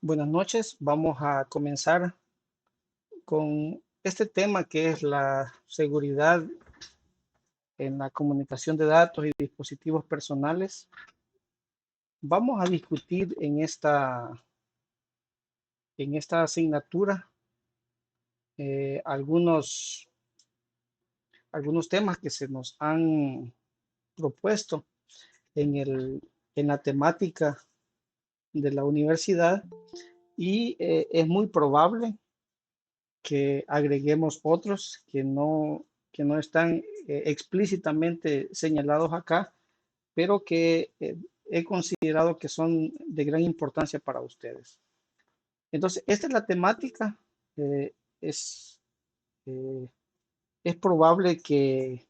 Buenas noches. Vamos a comenzar con este tema que es la seguridad en la comunicación de datos y dispositivos personales. Vamos a discutir en esta asignatura algunos temas que se nos han propuesto en, en la temática de la universidad y es muy probable que agreguemos otros que no están explícitamente señalados acá, pero que he considerado que son de gran importancia para ustedes. Entonces, esta es la temática. eh, es, eh, es probable que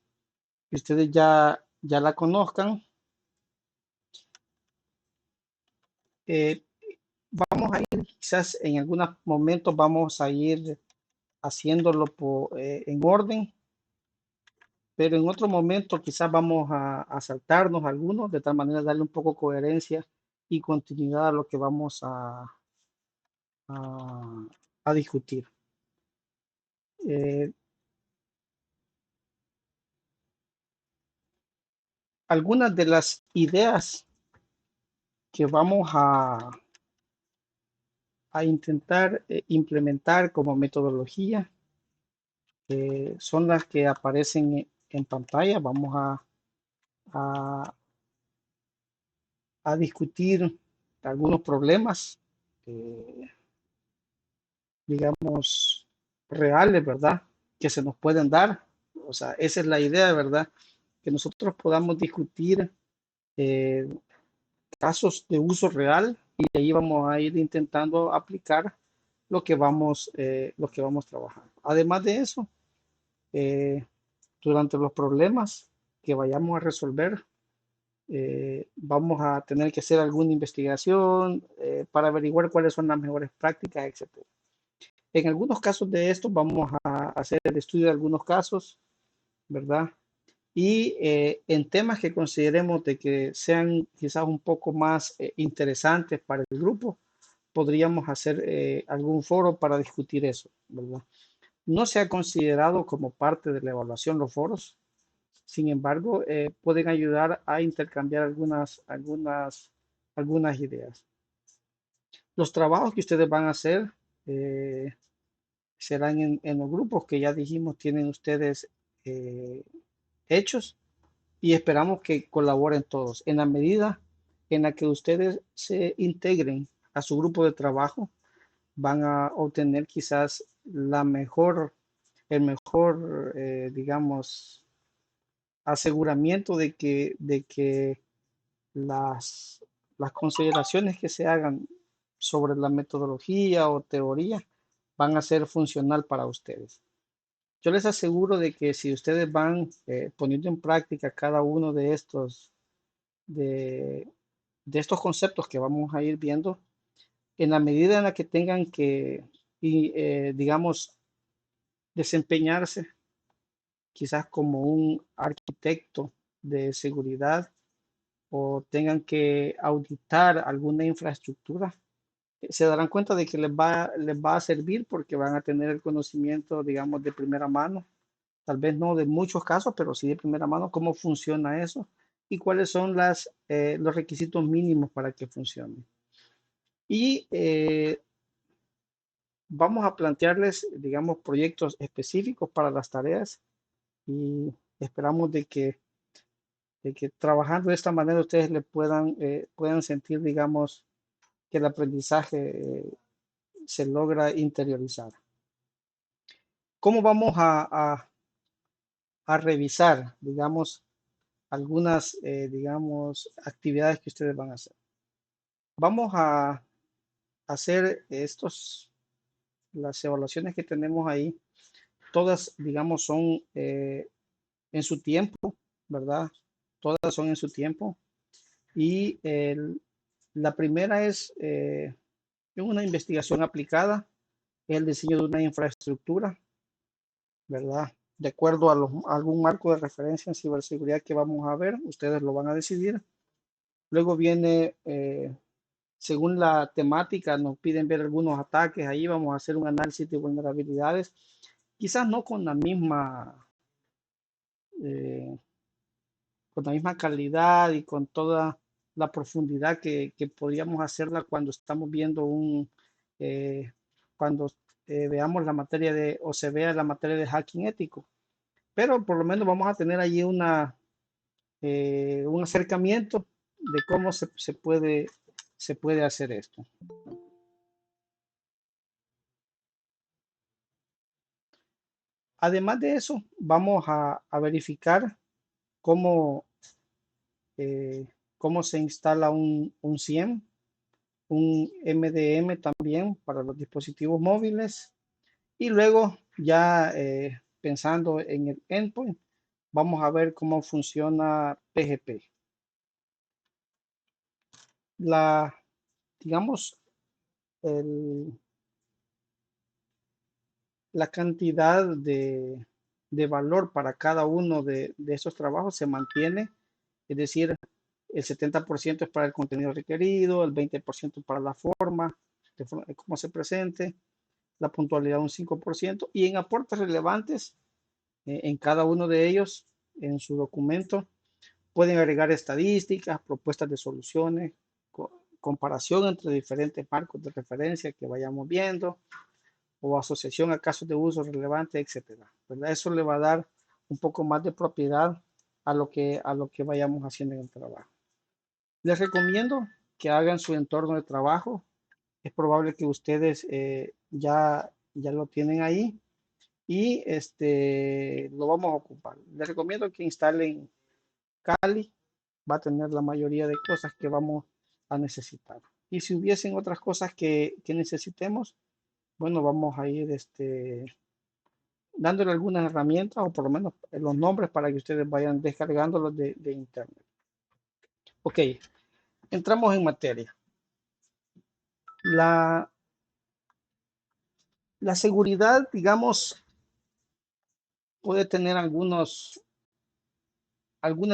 ustedes ya la conozcan. Eh, Vamos a ir, quizás en algunos momentos vamos a ir haciéndolo en orden, pero en otro momento quizás vamos a saltarnos algunos, de tal manera darle un poco coherencia y continuidad a lo que vamos a, a discutir. Eh, Algunas de las ideas que vamos a intentar implementar como metodología son las que aparecen en pantalla. Vamos a, a discutir algunos problemas, eh, digamos, reales, ¿verdad? Que se nos pueden dar. O sea, esa es la idea, ¿verdad? Que nosotros podamos discutir eh, casos de uso real y de ahí vamos a ir intentando aplicar lo que vamos trabajando. Además de eso, eh, durante los problemas que vayamos a resolver, vamos a tener que hacer alguna investigación para averiguar cuáles son las mejores prácticas, etcétera. En algunos casos de esto vamos a hacer el estudio de algunos casos, ¿verdad? Y en temas que consideremos de que sean quizás un poco más interesantes para el grupo, podríamos hacer algún foro para discutir eso, ¿verdad? No se ha considerado como parte de la evaluación los foros, sin embargo, pueden ayudar a intercambiar algunas ideas. Los trabajos que ustedes van a hacer eh, serán en los grupos que ya dijimos tienen ustedes eh, hechos y esperamos que colaboren todos. En la medida en la que ustedes se integren a su grupo de trabajo, van a obtener quizás el mejor, digamos, aseguramiento de que las consideraciones que se hagan sobre la metodología o teoría van a ser funcional para ustedes. Yo les aseguro de que si ustedes van poniendo en práctica cada uno de, de estos conceptos que vamos a ir viendo, en la medida en la que tengan que, digamos, desempeñarse quizás como un arquitecto de seguridad o tengan que auditar alguna infraestructura, se darán cuenta de que les va a servir porque van a tener el conocimiento, digamos, de primera mano, tal vez no de muchos casos, pero sí de primera mano, cómo funciona eso y cuáles son los requisitos mínimos para que funcione. Y vamos a plantearles, digamos, proyectos específicos para las tareas y esperamos de que trabajando de esta manera ustedes puedan sentir, digamos, que el aprendizaje se logra interiorizar. ¿Cómo vamos a revisar, digamos, algunas, digamos, actividades que ustedes van a hacer? Vamos a hacer las evaluaciones que tenemos ahí, todas, digamos, son en su tiempo, ¿verdad? Todas son en su tiempo. Y la primera es una investigación aplicada, el diseño de una infraestructura, ¿verdad? De acuerdo a algún marco de referencia en ciberseguridad que vamos a ver, ustedes lo van a decidir. Luego viene según la temática, nos piden ver algunos ataques. Ahí vamos a hacer un análisis de vulnerabilidades, quizás no eh, con la misma calidad y con toda la profundidad que podríamos hacerla cuando estamos viendo eh, cuando veamos la materia o se vea la materia de hacking ético. Pero por lo menos vamos a tener allí un acercamiento de cómo se puede hacer esto. Además de eso, vamos a verificar cómo, eh, cómo se instala un CIEM, un MDM también para los dispositivos móviles. Y luego, ya pensando en el endpoint, vamos a ver cómo funciona PGP. La, digamos, el, la cantidad de valor para cada uno de esos trabajos se mantiene, es decir, el 70% es para el contenido requerido, el 20% para la forma, de cómo se presente, la puntualidad un 5%, y en aportes relevantes, en cada uno de ellos, en su documento, pueden agregar estadísticas, propuestas de soluciones, comparación entre diferentes marcos de referencia que vayamos viendo, o asociación a casos de uso relevante, etcétera. ¿Verdad? Eso le va a dar un poco más de propiedad a lo que vayamos haciendo en el trabajo. Les recomiendo que hagan su entorno de trabajo. Es probable que ustedes ya lo tienen ahí y lo vamos a ocupar. Les recomiendo que instalen Kali. Va a tener la mayoría de cosas que vamos a necesitar. Y si hubiesen otras cosas que necesitemos, bueno, vamos a ir dándole algunas herramientas o por lo menos los nombres para que ustedes vayan descargándolos de internet. Ok, entramos en materia. La, la seguridad, digamos, puede tener algunas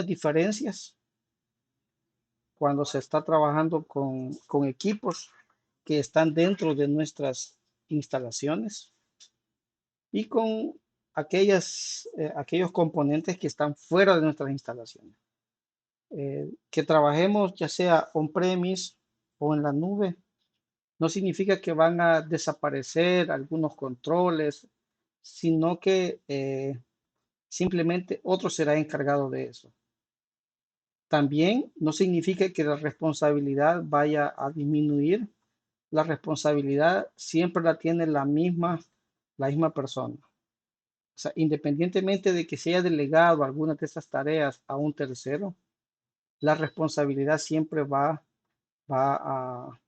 diferencias cuando se está trabajando con equipos que están dentro de nuestras instalaciones y con aquellos componentes que están fuera de nuestras instalaciones. Que trabajemos ya sea on-premise o en la nube, no significa que van a desaparecer algunos controles, sino que simplemente otro será encargado de eso. También no significa que la responsabilidad vaya a disminuir. La responsabilidad siempre la tiene la misma persona. O sea, independientemente de que se haya delegado algunas de esas tareas a un tercero, la responsabilidad siempre va a,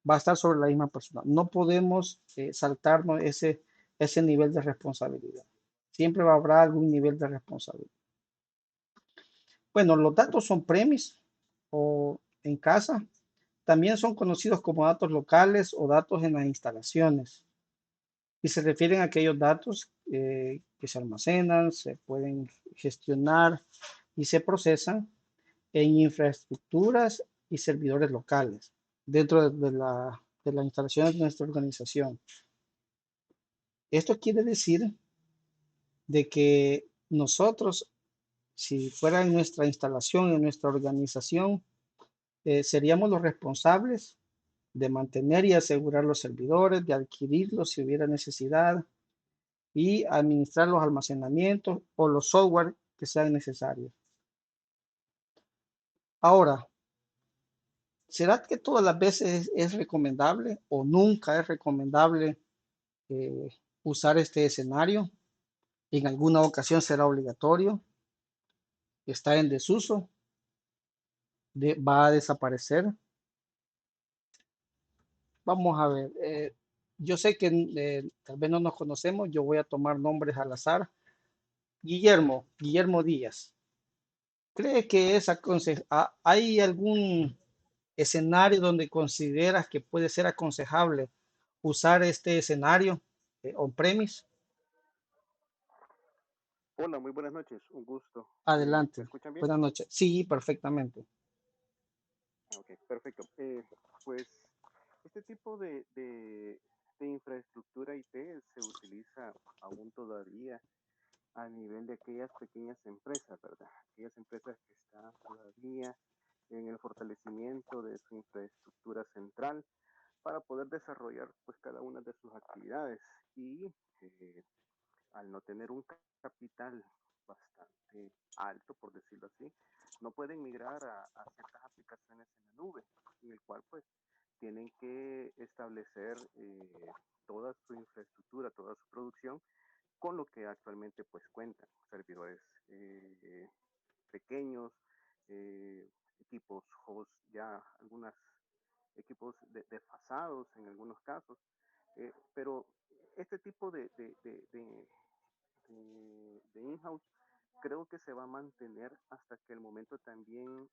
va a estar sobre la misma persona. No podemos saltarnos ese nivel de responsabilidad. Siempre va a haber algún nivel de responsabilidad. Bueno, los datos son premise o en casa. También son conocidos como datos locales o datos en las instalaciones. Y se refieren a aquellos datos que se almacenan, se pueden gestionar y se procesan en infraestructuras y servidores locales dentro de la instalación de nuestra organización. Esto quiere decir de que nosotros, si fuera en nuestra instalación, en nuestra organización, seríamos los responsables de mantener y asegurar los servidores, de adquirirlos si hubiera necesidad y administrar los almacenamientos o los software que sean necesarios. Ahora, ¿será que todas las veces es recomendable o nunca es recomendable eh, usar este escenario? En alguna ocasión será obligatorio, está en desuso, va a desaparecer. Vamos a ver, yo sé que tal vez no nos conocemos, yo voy a tomar nombres al azar. Guillermo Díaz. ¿Cree que hay algún escenario donde consideras que puede ser aconsejable usar este escenario on-premise? Hola, muy buenas noches, un gusto. ¿Me Adelante. escuchan bien? Buenas noches. Sí, perfectamente. Ok, perfecto. Pues este tipo de infraestructura IT se utiliza aún todavía a nivel de aquellas pequeñas empresas, ¿verdad? Aquellas empresas que están todavía en el fortalecimiento de su infraestructura central para poder desarrollar pues cada una de sus actividades y eh, al no tener un capital bastante alto, por decirlo así, no pueden migrar a ciertas aplicaciones en la nube, en el cual pues tienen que establecer toda su infraestructura, toda su producción con lo que actualmente pues cuentan, servidores pequeños, equipos host ya algunos equipos desfasados en algunos casos, pero este tipo de in-house creo que se va a mantener hasta que el momento también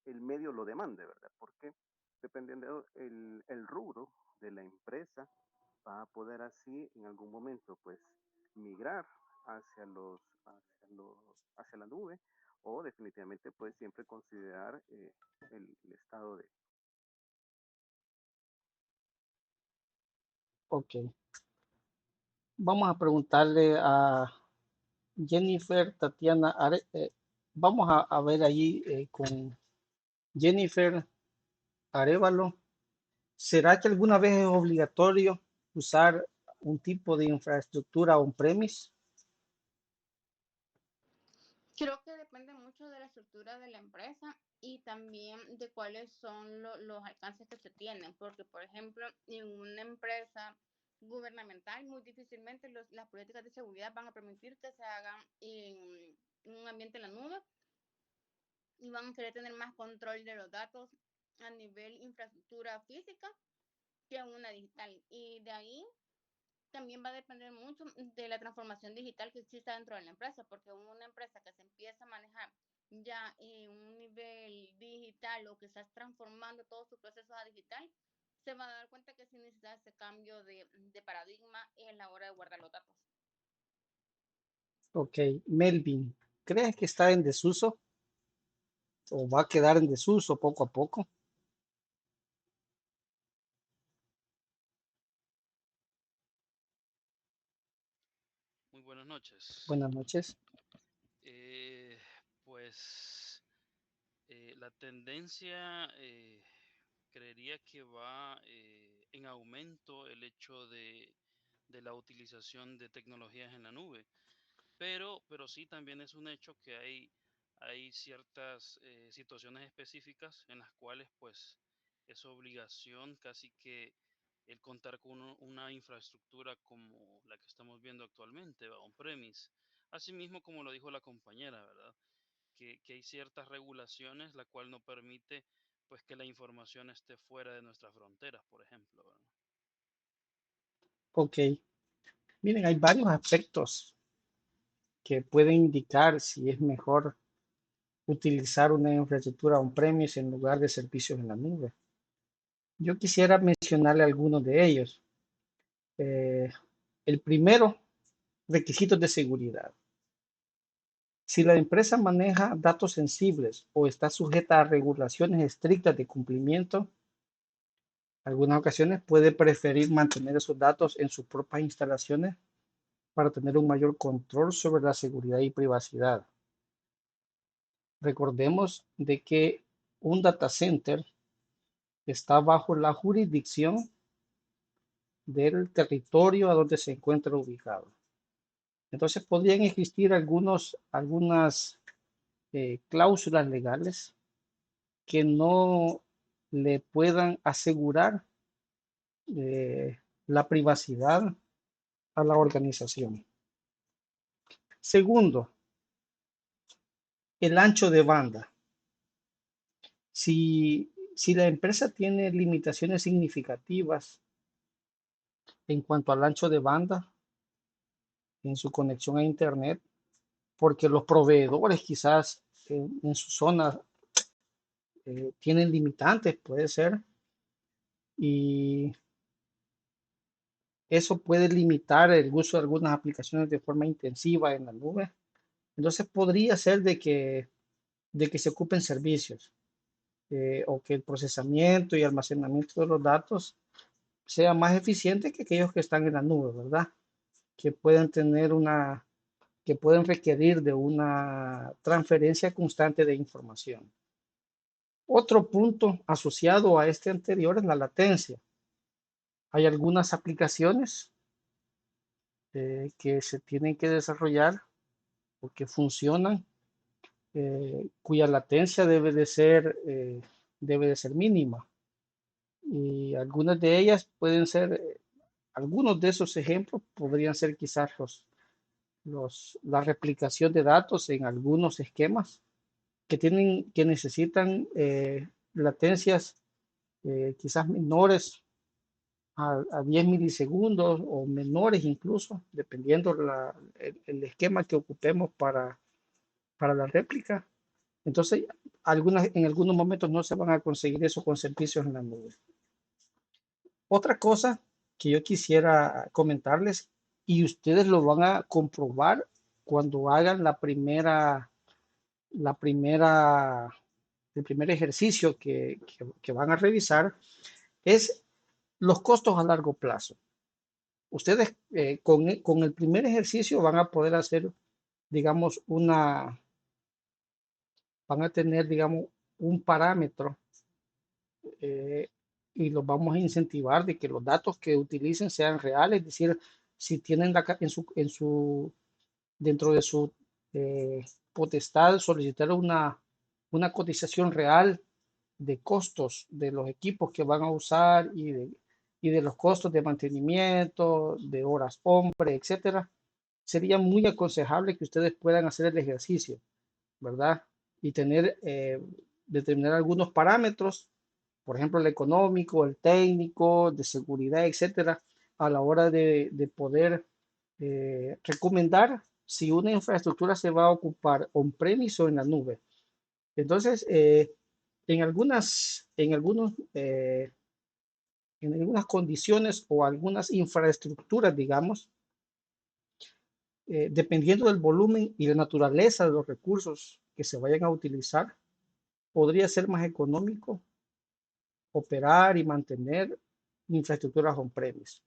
el medio lo demande, ¿verdad? Porque dependiendo el rubro de la empresa, va a poder así en algún momento pues migrar hacia hacia la nube o definitivamente pues siempre considerar el estado de. Ok. Vamos a preguntarle a Jennifer Tatiana vamos a ver allí con Jennifer Arevalo. ¿Será que alguna vez es obligatorio usar un tipo de infraestructura on-premise? Creo que depende mucho de la estructura de la empresa y también de cuáles son los alcances que se tienen, porque por ejemplo, en una empresa gubernamental muy difícilmente las políticas de seguridad van a permitir que se hagan en un ambiente en la nube y van a querer tener más control de los datos a nivel infraestructura física que una digital. Y de ahí también va a depender mucho de la transformación digital que exista dentro de la empresa, porque una empresa que se empieza a manejar ya en un nivel digital o que está transformando todos sus procesos a digital, se va a dar cuenta que sí necesita ese cambio de paradigma en la hora de guardar los datos. Ok, Melvin, ¿crees que está en desuso o va a quedar en desuso poco a poco? Muy buenas noches. Buenas noches. Eh, pues la tendencia creería que va en aumento el hecho de la utilización de tecnologías en la nube, pero sí también es un hecho que hay ciertas situaciones específicas en las cuales pues es obligación casi que el contar con una infraestructura como la que estamos viendo actualmente, on-premise. Asimismo, como lo dijo la compañera, ¿verdad? Que hay ciertas regulaciones la cual no permite pues que la información esté fuera de nuestras fronteras, por ejemplo, ¿verdad? Ok, miren, hay varios aspectos que pueden indicar si es mejor utilizar una infraestructura on-premise en lugar de servicios en la nube. Yo quisiera mencionarle algunos de ellos. El primero, requisitos de seguridad. Si la empresa maneja datos sensibles o está sujeta a regulaciones estrictas de cumplimiento, en algunas ocasiones puede preferir mantener esos datos en sus propias instalaciones para tener un mayor control sobre la seguridad y privacidad. Recordemos de que un data center está bajo la jurisdicción del territorio a donde se encuentra ubicado. Entonces podrían existir algunas cláusulas legales que no le puedan asegurar la privacidad a la organización. Segundo, el ancho de banda. Si la empresa tiene limitaciones significativas en cuanto al ancho de banda en su conexión a Internet, porque los proveedores quizás en su zona tienen limitantes, puede ser, y eso puede limitar el uso de algunas aplicaciones de forma intensiva en la nube. Entonces podría ser de que se ocupen servicios. o que el procesamiento y almacenamiento de los datos sea más eficiente que aquellos que están en la nube, ¿verdad? Que pueden tener que pueden requerir de una transferencia constante de información. Otro punto asociado a este anterior es la latencia. Hay algunas aplicaciones que se tienen que desarrollar o que funcionan, cuya latencia debe de ser mínima. Y algunas de ellas pueden ser, algunos de esos ejemplos podrían ser quizás la replicación de datos en algunos esquemas que necesitan latencias quizás menores a 10 milisegundos o menores incluso, dependiendo el esquema que ocupemos para la réplica. Entonces, en algunos momentos no se van a conseguir eso con servicios en la nube. Otra cosa que yo quisiera comentarles, y ustedes lo van a comprobar cuando hagan el primer ejercicio que van a revisar, es los costos a largo plazo. Ustedes con el primer ejercicio van a poder hacer, digamos, van a tener, digamos, un parámetro y los vamos a incentivar de que los datos que utilicen sean reales, es decir, si tienen dentro de su potestad solicitar una cotización real de costos de los equipos que van a usar y de los costos de mantenimiento, de horas hombre, etcétera, sería muy aconsejable que ustedes puedan hacer el ejercicio, ¿verdad? Y determinar algunos parámetros, por ejemplo, el económico, el técnico, de seguridad, etcétera, a la hora de poder recomendar si una infraestructura se va a ocupar on-premise o en la nube. Entonces, en algunas condiciones o algunas infraestructuras, digamos, dependiendo del volumen y la naturaleza de los recursos que se vayan a utilizar, podría ser más económico operar y mantener infraestructuras on-premise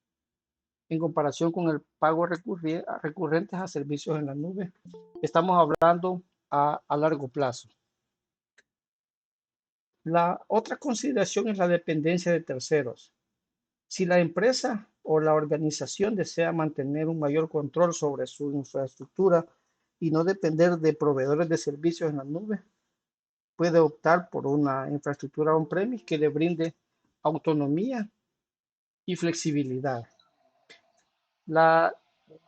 en comparación con el pago recurrentes a servicios en la nube. Estamos hablando a largo plazo. La otra consideración es la dependencia de terceros. Si la empresa o la organización desea mantener un mayor control sobre su infraestructura y no depender de proveedores de servicios en la nube, puede optar por una infraestructura on-premise que le brinde autonomía y flexibilidad. La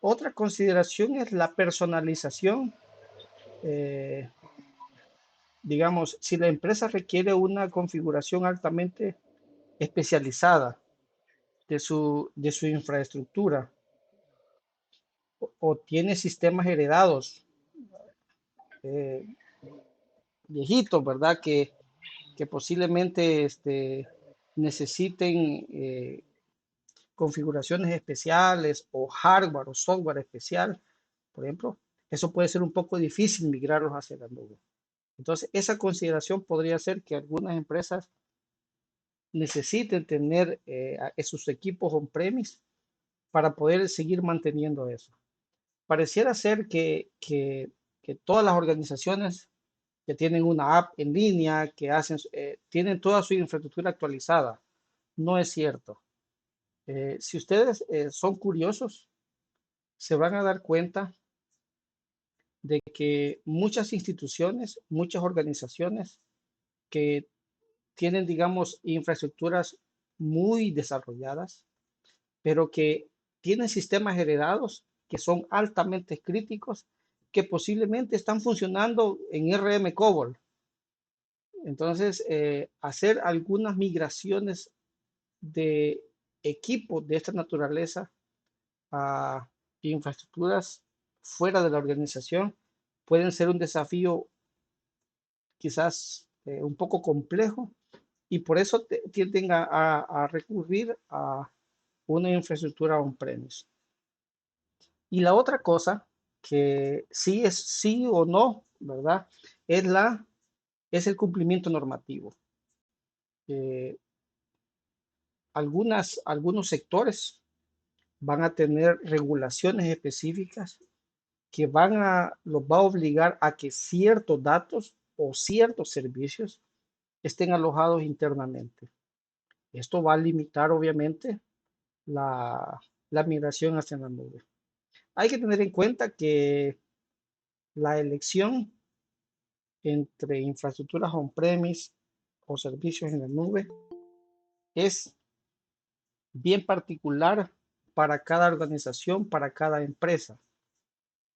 otra consideración es la personalización. Digamos, si la empresa requiere una configuración altamente especializada de su infraestructura o tiene sistemas heredados viejitos, ¿verdad? Que posiblemente necesiten configuraciones especiales o hardware o software especial, por ejemplo, eso puede ser un poco difícil migrarlos hacia la nube. Entonces, esa consideración podría ser que algunas empresas necesiten tener esos equipos on-premise para poder seguir manteniendo eso. Pareciera ser que todas las organizaciones que tienen una app en línea, tienen toda su infraestructura actualizada. No es cierto. Si ustedes son curiosos, se van a dar cuenta de que muchas instituciones, muchas organizaciones que tienen, digamos, infraestructuras muy desarrolladas, pero que tienen sistemas heredados que son altamente críticos, que posiblemente están funcionando en RM COBOL. Entonces, hacer algunas migraciones de equipos de esta naturaleza a infraestructuras fuera de la organización pueden ser un desafío quizás un poco complejo y por eso tienden a recurrir a una infraestructura on-premise. Y la otra cosa que sí es sí o no, ¿verdad? Es el cumplimiento normativo. eh, algunos sectores van a tener regulaciones específicas que los va a obligar a que ciertos datos o ciertos servicios estén alojados internamente. Esto va a limitar, obviamente, la migración hacia la nube. Hay que tener en cuenta que la elección entre infraestructuras on-premise o servicios en la nube es bien particular para cada organización, para cada empresa,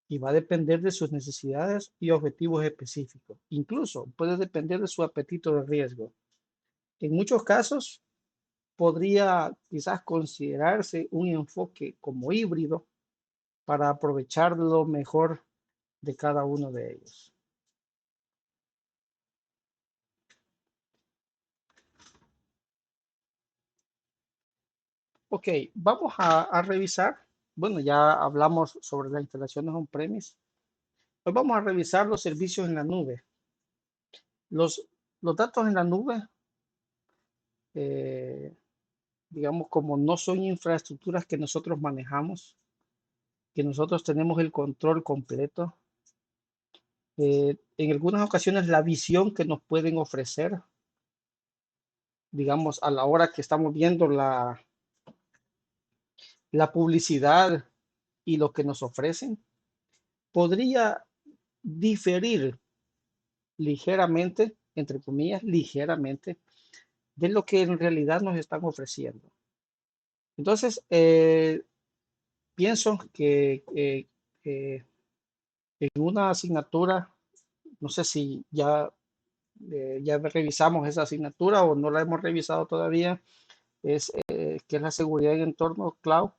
y va a depender de sus necesidades y objetivos específicos. Incluso puede depender de su apetito de riesgo. En muchos casos, podría quizás considerarse un enfoque como híbrido para aprovechar lo mejor de cada uno de ellos. Ok, vamos a revisar. Bueno, ya hablamos sobre las instalaciones on-premise. Hoy vamos a revisar los servicios en la nube. Los datos en la nube, digamos, como no son infraestructuras que nosotros manejamos, que nosotros tenemos el control completo, en algunas ocasiones la visión que nos pueden ofrecer, digamos, a la hora que estamos viendo la publicidad y lo que nos ofrecen, podría diferir ligeramente, entre comillas, ligeramente, de lo que en realidad nos están ofreciendo. Entonces, pienso que en una asignatura, no sé si ya revisamos esa asignatura o no la hemos revisado todavía, es que es la seguridad en entorno cloud.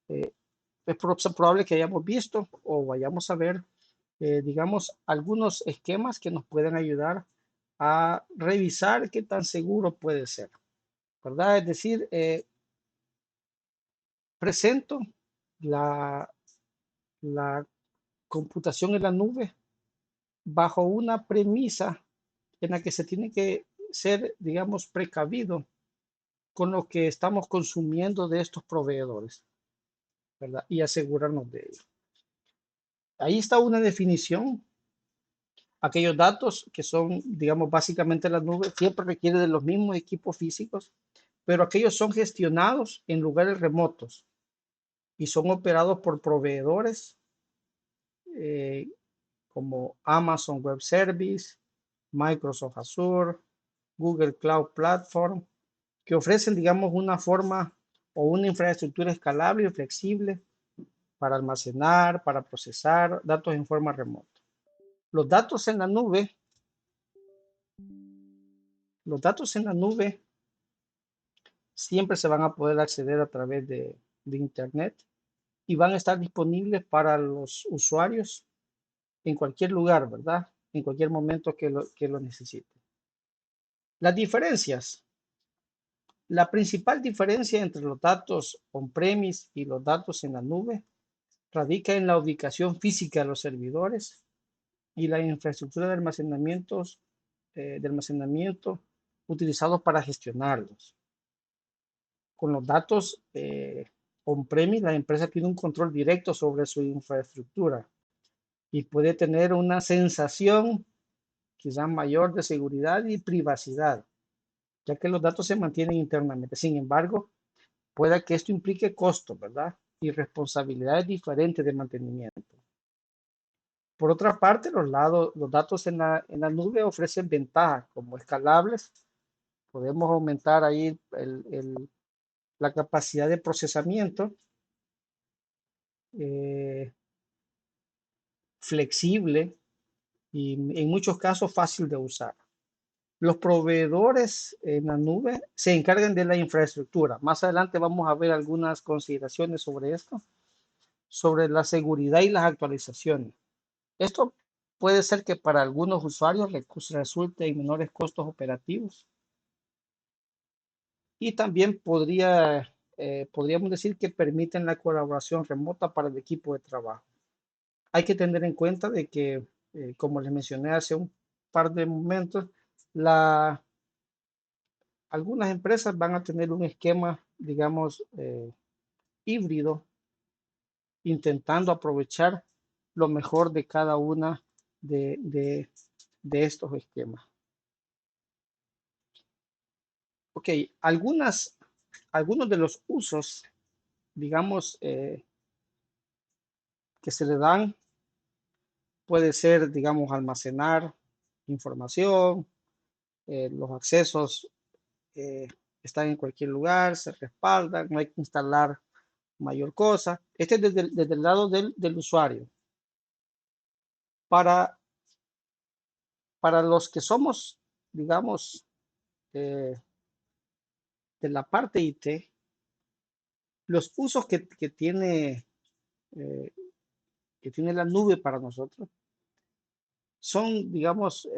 Es probable que hayamos visto o vayamos a ver, digamos, algunos esquemas que nos pueden ayudar a revisar qué tan seguro puede ser, ¿verdad? Es decir, presento la computación en la nube bajo una premisa en la que se tiene que ser, digamos, precavido con lo que estamos consumiendo de estos proveedores, ¿verdad? Y asegurarnos de ello. Ahí está una definición. Aquellos datos que son, digamos, básicamente la nube, siempre requiere de los mismos equipos físicos, pero aquellos son gestionados en lugares remotos y son operados por proveedores como Amazon Web Service, Microsoft Azure, Google Cloud Platform, que ofrecen, digamos, una forma o una infraestructura escalable y flexible para almacenar, para procesar datos en forma remota. Los datos en la nube, siempre se van a poder acceder a través de Internet y van a estar disponibles para los usuarios en cualquier lugar, ¿verdad? En cualquier momento que lo necesiten. Las diferencias. La principal diferencia entre los datos on-premise y los datos en la nube radica en la ubicación física de los servidores y la infraestructura de almacenamiento utilizados para gestionarlos. Con los datos on-premise, la empresa tiene un control directo sobre su infraestructura y puede tener una sensación quizás mayor de seguridad y privacidad, ya que los datos se mantienen internamente. Sin embargo, pueda que esto implique costos, ¿verdad? Y responsabilidades diferentes de mantenimiento. Por otra parte, los datos en la nube ofrecen ventajas como escalables. Podemos aumentar ahí la capacidad de procesamiento, flexible y en muchos casos fácil de usar. Los proveedores en la nube se encargan de la infraestructura. Más adelante vamos a ver algunas consideraciones sobre esto, sobre la seguridad y las actualizaciones. Esto puede ser que para algunos usuarios resulte en menores costos operativos y también podríamos decir que permiten la colaboración remota para el equipo de trabajo. Hay que tener en cuenta de que, como les mencioné hace un par de momentos, la algunas empresas van a tener un esquema, digamos, híbrido, intentando aprovechar lo mejor de cada una de estos esquemas. Ok, algunos de los usos, digamos, que se le dan, puede ser, digamos, almacenar información, los accesos están en cualquier lugar, se respaldan, no hay que instalar mayor cosa. Este es desde el lado del usuario. Para los que somos, digamos, de la parte IT, los usos que tiene la nube para nosotros son, digamos,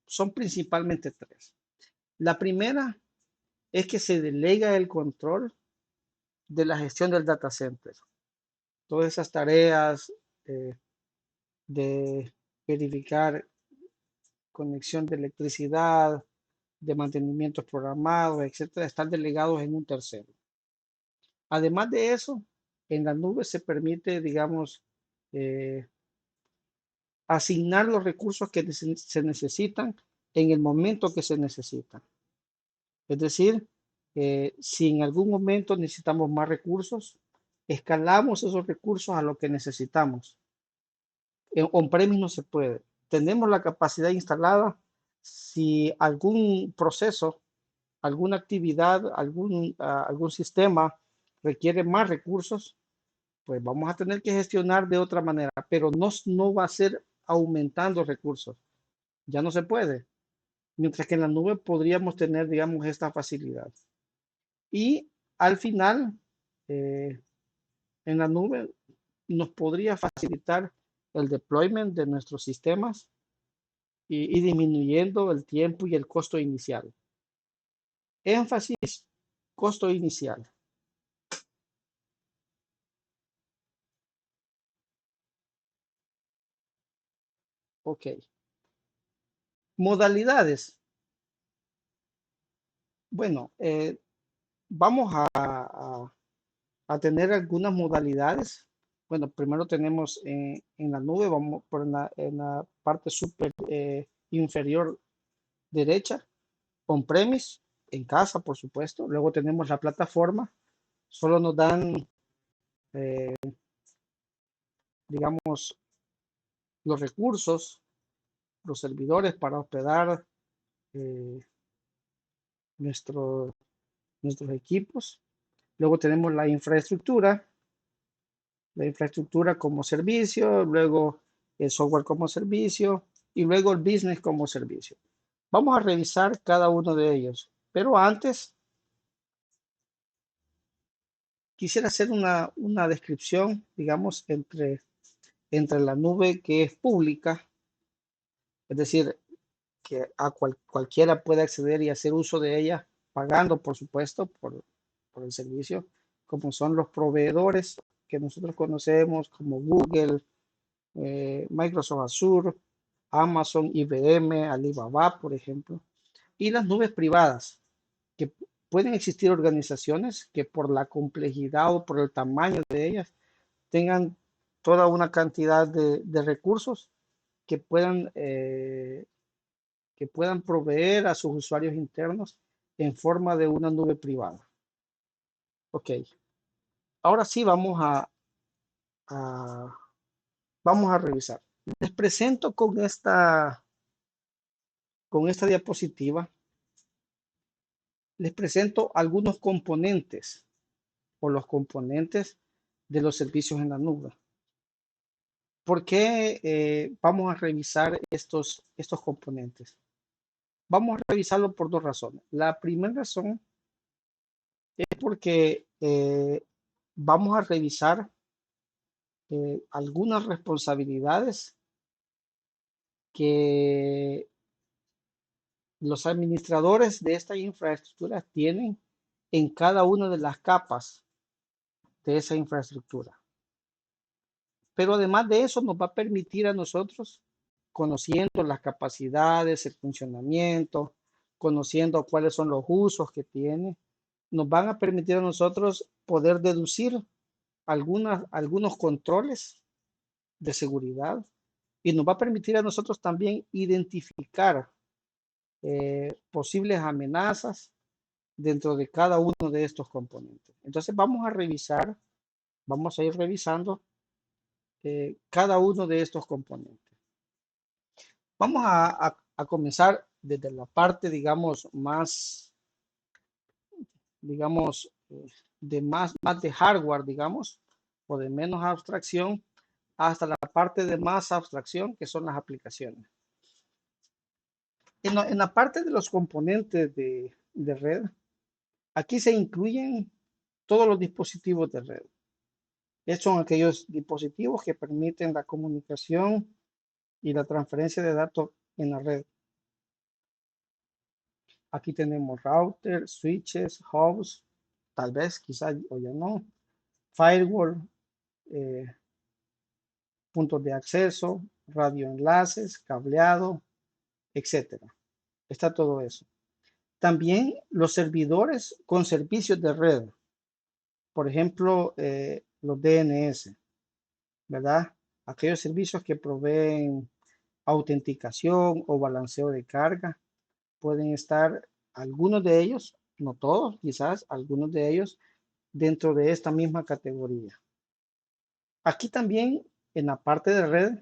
son principalmente tres. La primera es que se delega el control de la gestión del data center. Todas esas tareas de verificar conexión de electricidad, de mantenimientos programados, etcétera, están delegados en un tercero. Además de eso, en la nube se permite, digamos, asignar los recursos que se necesitan en el momento que se necesitan. Es decir, si en algún momento necesitamos más recursos, escalamos esos recursos a lo que necesitamos. En on-premise no se puede. Tenemos la capacidad instalada. Si algún proceso, alguna actividad, algún sistema requiere más recursos, pues vamos a tener que gestionar de otra manera, pero no va a ser aumentando recursos. Ya no se puede. Mientras que en la nube podríamos tener, digamos, esta facilidad. Y al final, en la nube nos podría facilitar el deployment de nuestros sistemas y disminuyendo el tiempo y el costo inicial. Énfasis, costo inicial. Ok. Modalidades. Bueno, vamos a tener algunas modalidades. Bueno, primero tenemos en la nube, vamos por en la parte super inferior derecha, on-premise, en casa, por supuesto. Luego tenemos la plataforma. Solo nos dan, digamos, los recursos, los servidores para hospedar nuestros equipos. Luego tenemos la infraestructura como servicio, luego el software como servicio y luego el business como servicio. Vamos a revisar cada uno de ellos, pero antes quisiera hacer una descripción, digamos, entre la nube que es pública, es decir, que a cualquiera puede acceder y hacer uso de ella, pagando, por supuesto, por el servicio, como son los proveedores que nosotros conocemos, como Google, Microsoft Azure, Amazon, IBM, Alibaba, por ejemplo, y las nubes privadas, que pueden existir organizaciones que por la complejidad o por el tamaño de ellas tengan toda una cantidad de recursos que puedan proveer a sus usuarios internos en forma de una nube privada. Ok, ahora sí vamos a revisar. Les presento con esta diapositiva, les presento algunos componentes o los componentes de los servicios en la nube. ¿Por qué vamos a revisar estos componentes? Vamos a revisarlo por dos razones. La primera razón es porque vamos a revisar algunas responsabilidades que los administradores de esta infraestructura tienen en cada una de las capas de esa infraestructura. Pero además de eso nos va a permitir a nosotros, conociendo las capacidades, el funcionamiento, conociendo cuáles son los usos que tiene, nos van a permitir a nosotros poder deducir algunos controles de seguridad y nos va a permitir a nosotros también identificar posibles amenazas dentro de cada uno de estos componentes. Entonces vamos a ir revisando cada uno de estos componentes. Vamos a comenzar desde la parte, digamos, digamos, más de hardware, digamos, o de menos abstracción, hasta la parte de más abstracción, que son las aplicaciones. En la parte de los componentes de red, aquí se incluyen todos los dispositivos de red. Estos son aquellos dispositivos que permiten la comunicación y la transferencia de datos en la red. Aquí tenemos routers, switches, hubs, tal vez, quizás o ya no, firewall, puntos de acceso, radioenlaces, cableado, etcétera. Está todo eso. También los servidores con servicios de red, por ejemplo, los DNS, ¿verdad? Aquellos servicios que proveen autenticación o balanceo de carga, pueden estar algunos de ellos, no todos, quizás algunos de ellos, dentro de esta misma categoría. Aquí también, en la parte de red,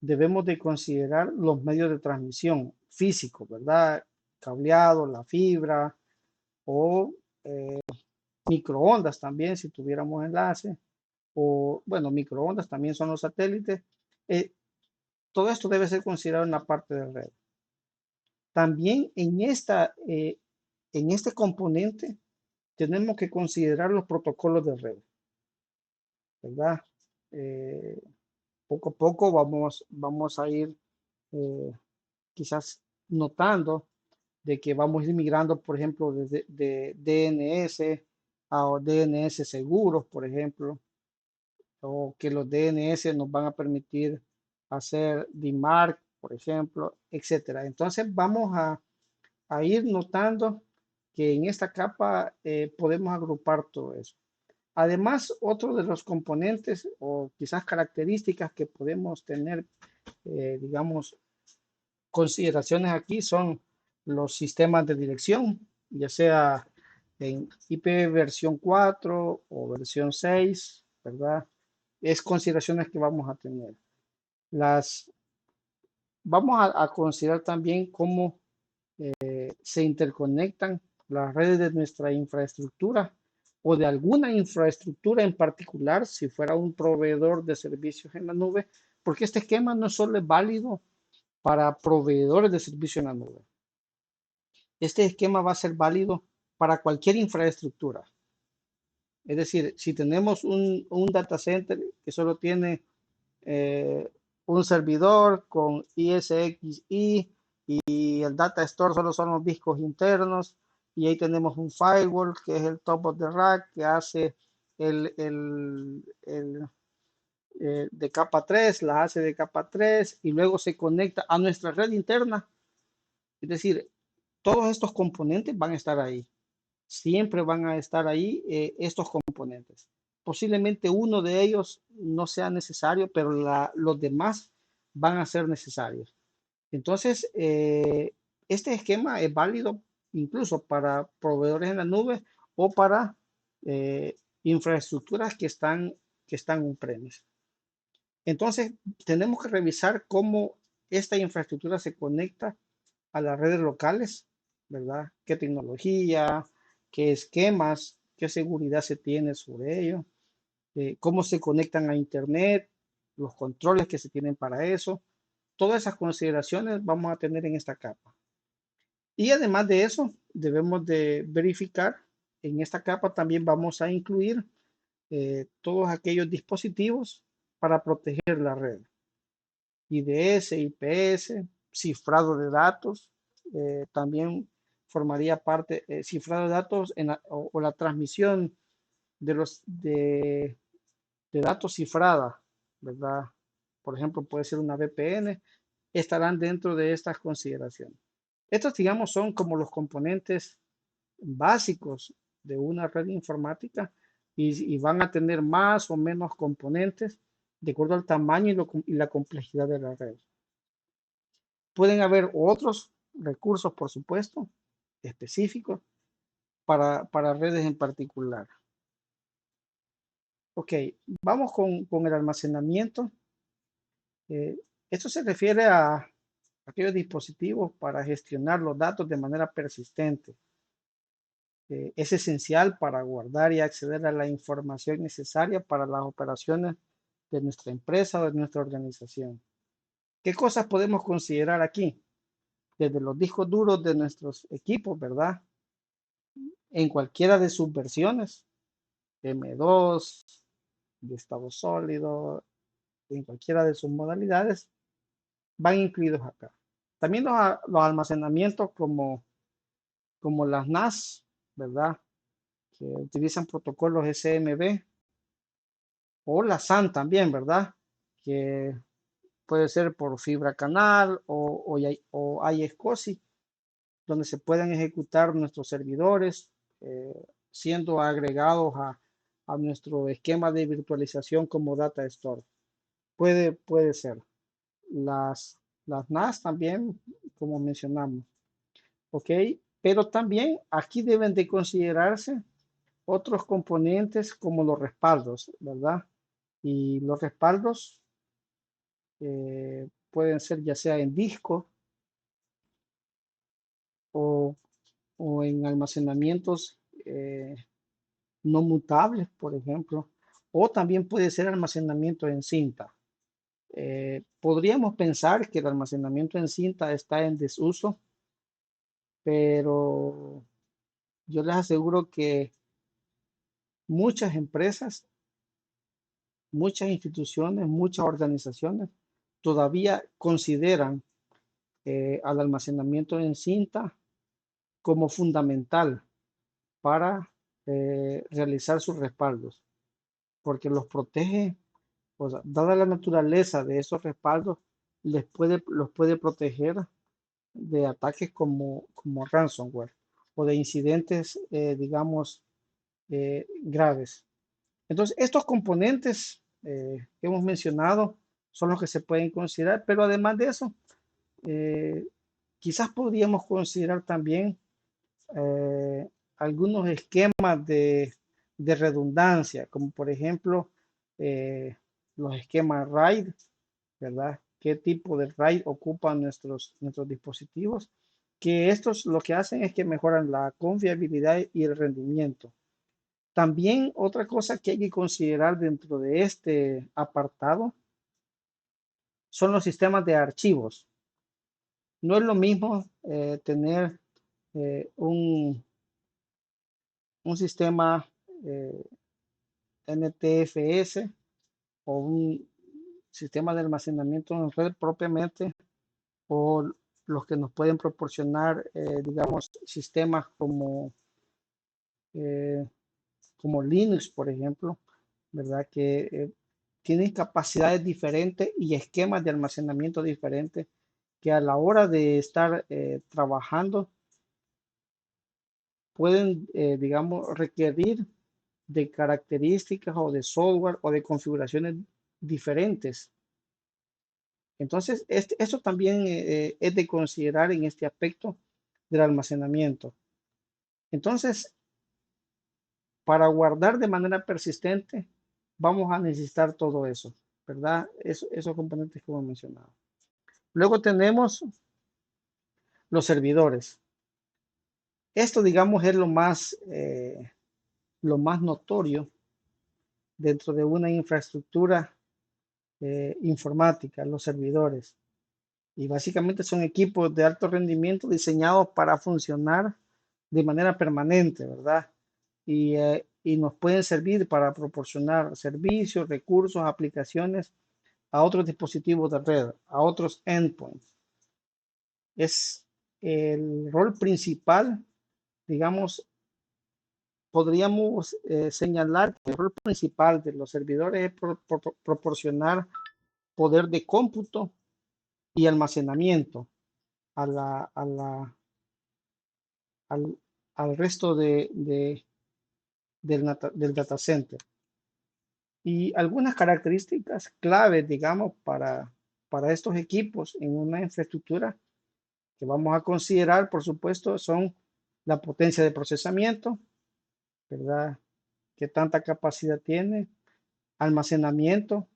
debemos de considerar los medios de transmisión físicos, ¿verdad? Cableado, la fibra o microondas también, si tuviéramos enlace, o bueno, microondas también son los satélites. Todo esto debe ser considerado en la parte de red. También en este componente tenemos que considerar los protocolos de red, ¿verdad? Poco a poco vamos a ir quizás notando de que vamos a ir migrando, por ejemplo, de DNS a DNS seguros, por ejemplo, o que los DNS nos van a permitir hacer DMARC, por ejemplo, etcétera. Entonces vamos a ir notando que en esta capa podemos agrupar todo eso. Además, otro de los componentes o quizás características que podemos tener, digamos, consideraciones aquí son los sistemas de dirección, ya sea en IP versión 4 o versión 6, ¿verdad? Es consideraciones que vamos a tener. Vamos a considerar también cómo se interconectan las redes de nuestra infraestructura o de alguna infraestructura en particular, si fuera un proveedor de servicios en la nube, porque este esquema no solo es válido para proveedores de servicios en la nube. Este esquema va a ser válido para cualquier infraestructura. Es decir, si tenemos un data center que solo tiene un servidor con ISXi y el data store solo son los discos internos, y ahí tenemos un firewall que es el top of the rack que hace de capa 3, la hace de capa 3 y luego se conecta a nuestra red interna. Es decir, todos estos componentes van a estar ahí. Siempre van a estar ahí estos componentes. Posiblemente uno de ellos no sea necesario, pero los demás van a ser necesarios. Entonces, este esquema es válido incluso para proveedores en la nube o para infraestructuras que están on-premise. Entonces, tenemos que revisar cómo esta infraestructura se conecta a las redes locales, ¿verdad? ¿Qué tecnología, qué esquemas, qué seguridad se tiene sobre ello? Cómo se conectan a Internet, los controles que se tienen para eso. Todas esas consideraciones vamos a tener en esta capa. Y además de eso, debemos de verificar, en esta capa también vamos a incluir todos aquellos dispositivos para proteger la red. IDS, IPS, cifrado de datos, también formaría parte, cifrado de datos o la transmisión de datos cifrada, ¿verdad? Por ejemplo, puede ser una VPN, estarán dentro de estas consideraciones. Estos, digamos, son como los componentes básicos de una red informática y van a tener más o menos componentes de acuerdo al tamaño y la complejidad de la red. Pueden haber otros recursos, por supuesto, específicos para redes en particular. Ok, vamos con el almacenamiento. Esto se refiere a aquellos dispositivos para gestionar los datos de manera persistente. Es esencial para guardar y acceder a la información necesaria para las operaciones de nuestra empresa o de nuestra organización. ¿Qué cosas podemos considerar aquí? Desde los discos duros de nuestros equipos, ¿verdad? En cualquiera de sus versiones, M2, de estado sólido, en cualquiera de sus modalidades, van incluidos acá. También los almacenamientos como las NAS, ¿verdad? Que utilizan protocolos SMB o la SAN también, ¿verdad? Que puede ser por fibra canal o iSCSI, donde se pueden ejecutar nuestros servidores, siendo agregados a nuestro esquema de virtualización como data store. Puede ser. Las NAS también, como mencionamos. ¿Ok? Pero también aquí deben de considerarse otros componentes como los respaldos, ¿verdad? Y los respaldos pueden ser ya sea en disco o, o en almacenamientos no mutables, por ejemplo, o también puede ser almacenamiento en cinta. Podríamos pensar que el almacenamiento en cinta está en desuso, pero yo les aseguro que muchas empresas, muchas instituciones, muchas organizaciones todavía consideran al almacenamiento en cinta como fundamental para realizar sus respaldos, porque los protege, o sea, dada la naturaleza de esos respaldos, los puede proteger de ataques como ransomware o de incidentes, digamos, graves. Entonces, estos componentes que hemos mencionado son los que se pueden considerar, pero además de eso, quizás podríamos considerar también algunos esquemas de redundancia, como por ejemplo los esquemas RAID, ¿verdad? ¿Qué tipo de RAID ocupan nuestros dispositivos? Que estos lo que hacen es que mejoran la confiabilidad y el rendimiento. También otra cosa que hay que considerar dentro de este apartado son los sistemas de archivos. No es lo mismo tener un sistema NTFS o un sistema de almacenamiento en red propiamente, o los que nos pueden proporcionar, digamos, sistemas como Linux, por ejemplo, ¿verdad? Que tienen capacidades diferentes y esquemas de almacenamiento diferentes que a la hora de estar trabajando pueden, digamos, requerir de características o de software o de configuraciones diferentes. Entonces, esto también es de considerar en este aspecto del almacenamiento. Entonces, para guardar de manera persistente, vamos a necesitar todo eso, ¿verdad? Esos componentes que hemos mencionado. Luego tenemos los servidores. Esto, digamos, es lo más notorio dentro de una infraestructura informática, los servidores. Y básicamente son equipos de alto rendimiento diseñados para funcionar de manera permanente, ¿verdad? Y nos pueden servir para proporcionar servicios, recursos, aplicaciones a otros dispositivos de red, a otros endpoints. Es el rol principal, digamos, podríamos señalar que el rol principal de los servidores es proporcionar poder de cómputo y almacenamiento a al resto del data center. Y algunas características claves, digamos, para estos equipos en una infraestructura que vamos a considerar, por supuesto, son la potencia de procesamiento, ¿verdad? ¿Qué tanta capacidad tiene? Almacenamiento.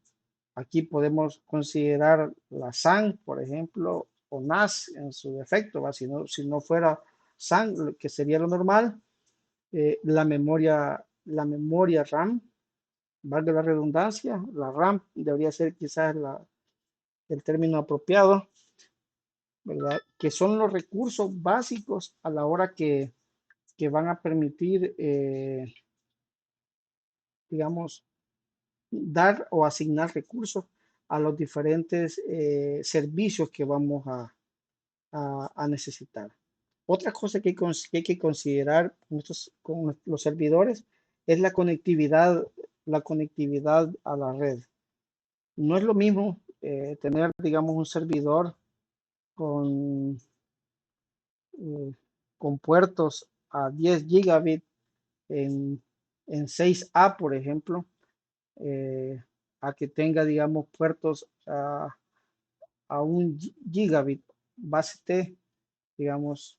Aquí podemos considerar la SAN, por ejemplo, o NAS en su defecto, ¿va? Si no fuera SAN, que sería lo normal, la memoria RAM, valga la redundancia, la RAM debería ser quizás el término apropiado, ¿verdad? Que son los recursos básicos a la hora que van a permitir, digamos, dar o asignar recursos a los diferentes servicios que vamos a necesitar. Otra cosa que hay que considerar con los servidores es la conectividad a la red. No es lo mismo tener, digamos, un servidor con, eh, con puertos a 10 gigabit en 6A, por ejemplo, a que tenga, digamos, puertos a 1 gigabit base T, digamos,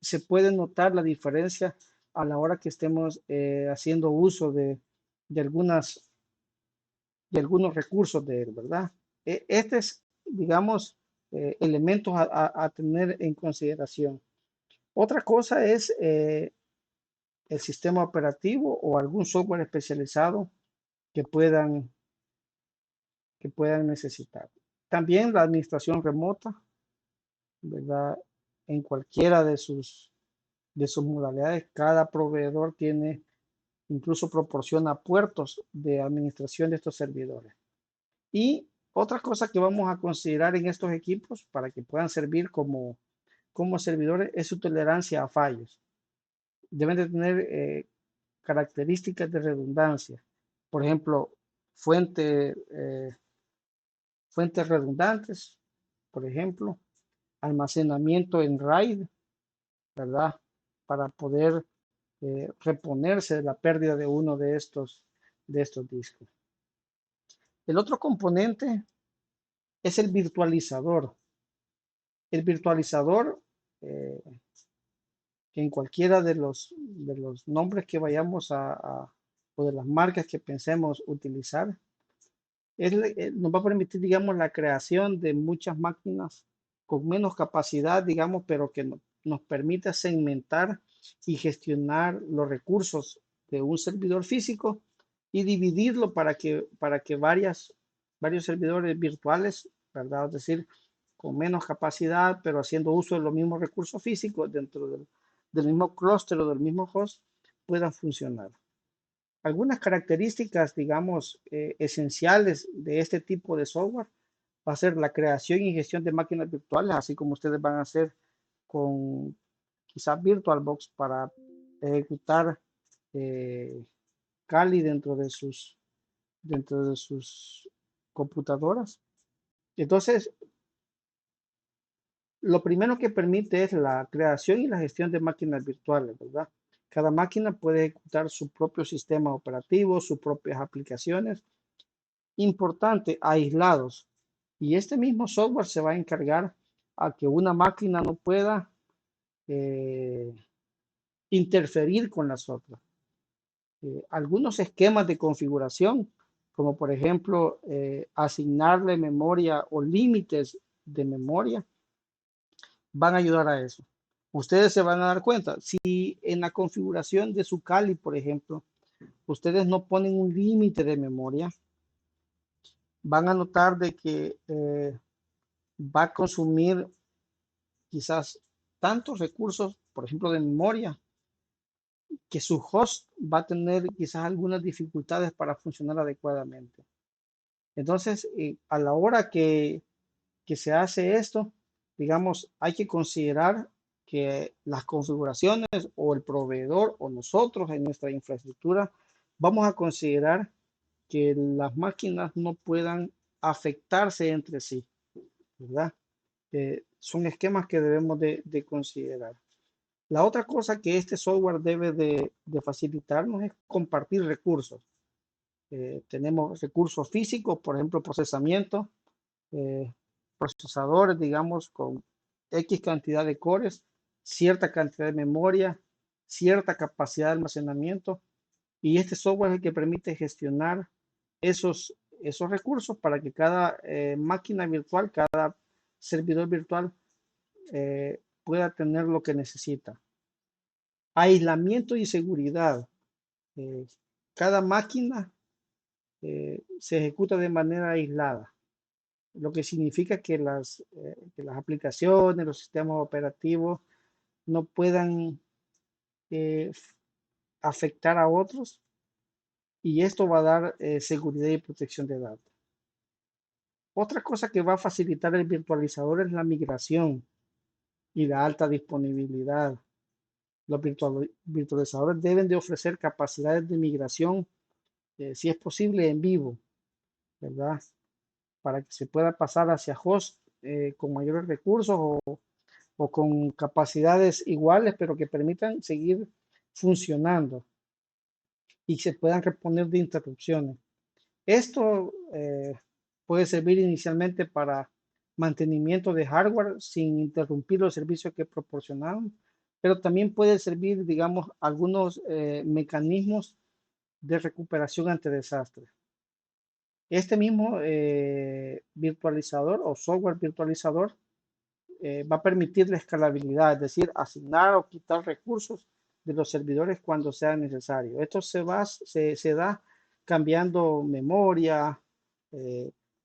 se puede notar la diferencia a la hora que estemos haciendo uso de algunos recursos de él, ¿verdad? Este es, digamos, elementos a tener en consideración. Otra cosa es el sistema operativo o algún software especializado que puedan necesitar. También la administración remota, ¿verdad? En cualquiera de sus modalidades, cada proveedor incluso proporciona puertos de administración de estos servidores. Y otra cosa que vamos a considerar en estos equipos para que puedan servir como servidores es su tolerancia a fallos. Deben de tener características de redundancia. Por ejemplo, fuentes redundantes, por ejemplo, almacenamiento en RAID, ¿verdad? Para poder reponerse de la pérdida de uno de estos discos. El otro componente es el virtualizador. El virtualizador, que en cualquiera de los nombres que vayamos o de las marcas que pensemos utilizar, nos va a permitir, digamos, la creación de muchas máquinas con menos capacidad, digamos, pero que nos permita segmentar y gestionar los recursos de un servidor físico y dividirlo para que varios servidores virtuales, ¿verdad? Es decir, con menos capacidad, pero haciendo uso de los mismos recursos físicos dentro del mismo clúster o del mismo host, puedan funcionar. Algunas características, digamos, esenciales de este tipo de software va a ser la creación y gestión de máquinas virtuales, así como ustedes van a hacer con quizás VirtualBox para ejecutar Kali dentro de sus computadoras. Entonces, lo primero que permite es la creación y la gestión de máquinas virtuales, ¿verdad? Cada máquina puede ejecutar su propio sistema operativo, sus propias aplicaciones. Importante, aislados. Y este mismo software se va a encargar a que una máquina no pueda interferir con las otras. Algunos esquemas de configuración, como por ejemplo asignarle memoria o límites de memoria, van a ayudar a eso. Ustedes se van a dar cuenta, si en la configuración de su Kali, por ejemplo, ustedes no ponen un límite de memoria, van a notar de que va a consumir quizás tantos recursos, por ejemplo, de memoria, que su host va a tener quizás algunas dificultades para funcionar adecuadamente. Entonces, a la hora que se hace esto, digamos, hay que considerar que las configuraciones o el proveedor o nosotros en nuestra infraestructura vamos a considerar que las máquinas no puedan afectarse entre sí, ¿verdad? Son esquemas que debemos de considerar. La otra cosa que este software debe de facilitarnos es compartir recursos. Tenemos recursos físicos, por ejemplo, procesamiento, procesadores, digamos, con X cantidad de cores, cierta cantidad de memoria, cierta capacidad de almacenamiento, y este software es el que permite gestionar esos recursos para que cada máquina virtual, cada servidor virtual pueda tener lo que necesita. Aislamiento y seguridad. Cada máquina se ejecuta de manera aislada, lo que significa que las aplicaciones, los sistemas operativos no puedan afectar a otros, y esto va a dar seguridad y protección de datos. Otra cosa que va a facilitar el virtualizador es la migración y la alta disponibilidad. Los virtualizadores deben de ofrecer capacidades de migración, si es posible, en vivo, ¿verdad? Para que se pueda pasar hacia host con mayores recursos o con capacidades iguales, pero que permitan seguir funcionando y se puedan reponer de interrupciones. Esto puede servir inicialmente para mantenimiento de hardware sin interrumpir los servicios que proporcionamos, pero también puede servir, digamos, algunos mecanismos de recuperación ante desastres. Este mismo virtualizador o software virtualizador va a permitir la escalabilidad, es decir, asignar o quitar recursos de los servidores cuando sea necesario. Esto se da cambiando memoria,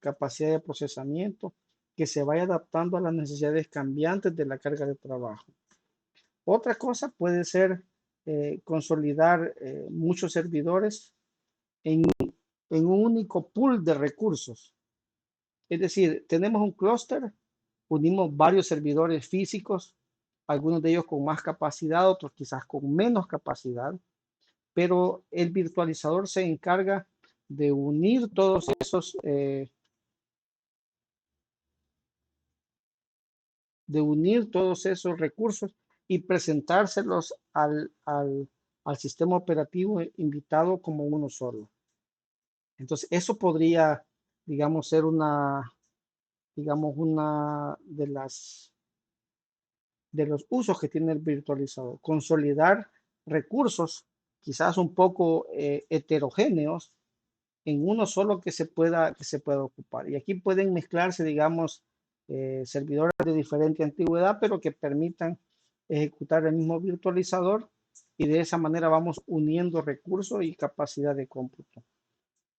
capacidad de procesamiento, que se vaya adaptando a las necesidades cambiantes de la carga de trabajo. Otra cosa puede ser consolidar muchos servidores en un único pool de recursos. Es decir, tenemos un clúster, unimos varios servidores físicos, algunos de ellos con más capacidad, otros quizás con menos capacidad, pero el virtualizador se encarga de unir todos esos recursos y presentárselos al sistema operativo invitado como uno solo. Entonces, eso podría, digamos, ser una de los usos que tiene el virtualizador. Consolidar recursos, quizás un poco heterogéneos, en uno solo que se pueda ocupar. Y aquí pueden mezclarse, digamos, servidores de diferente antigüedad, pero que permitan ejecutar el mismo virtualizador, y de esa manera vamos uniendo recursos y capacidad de cómputo.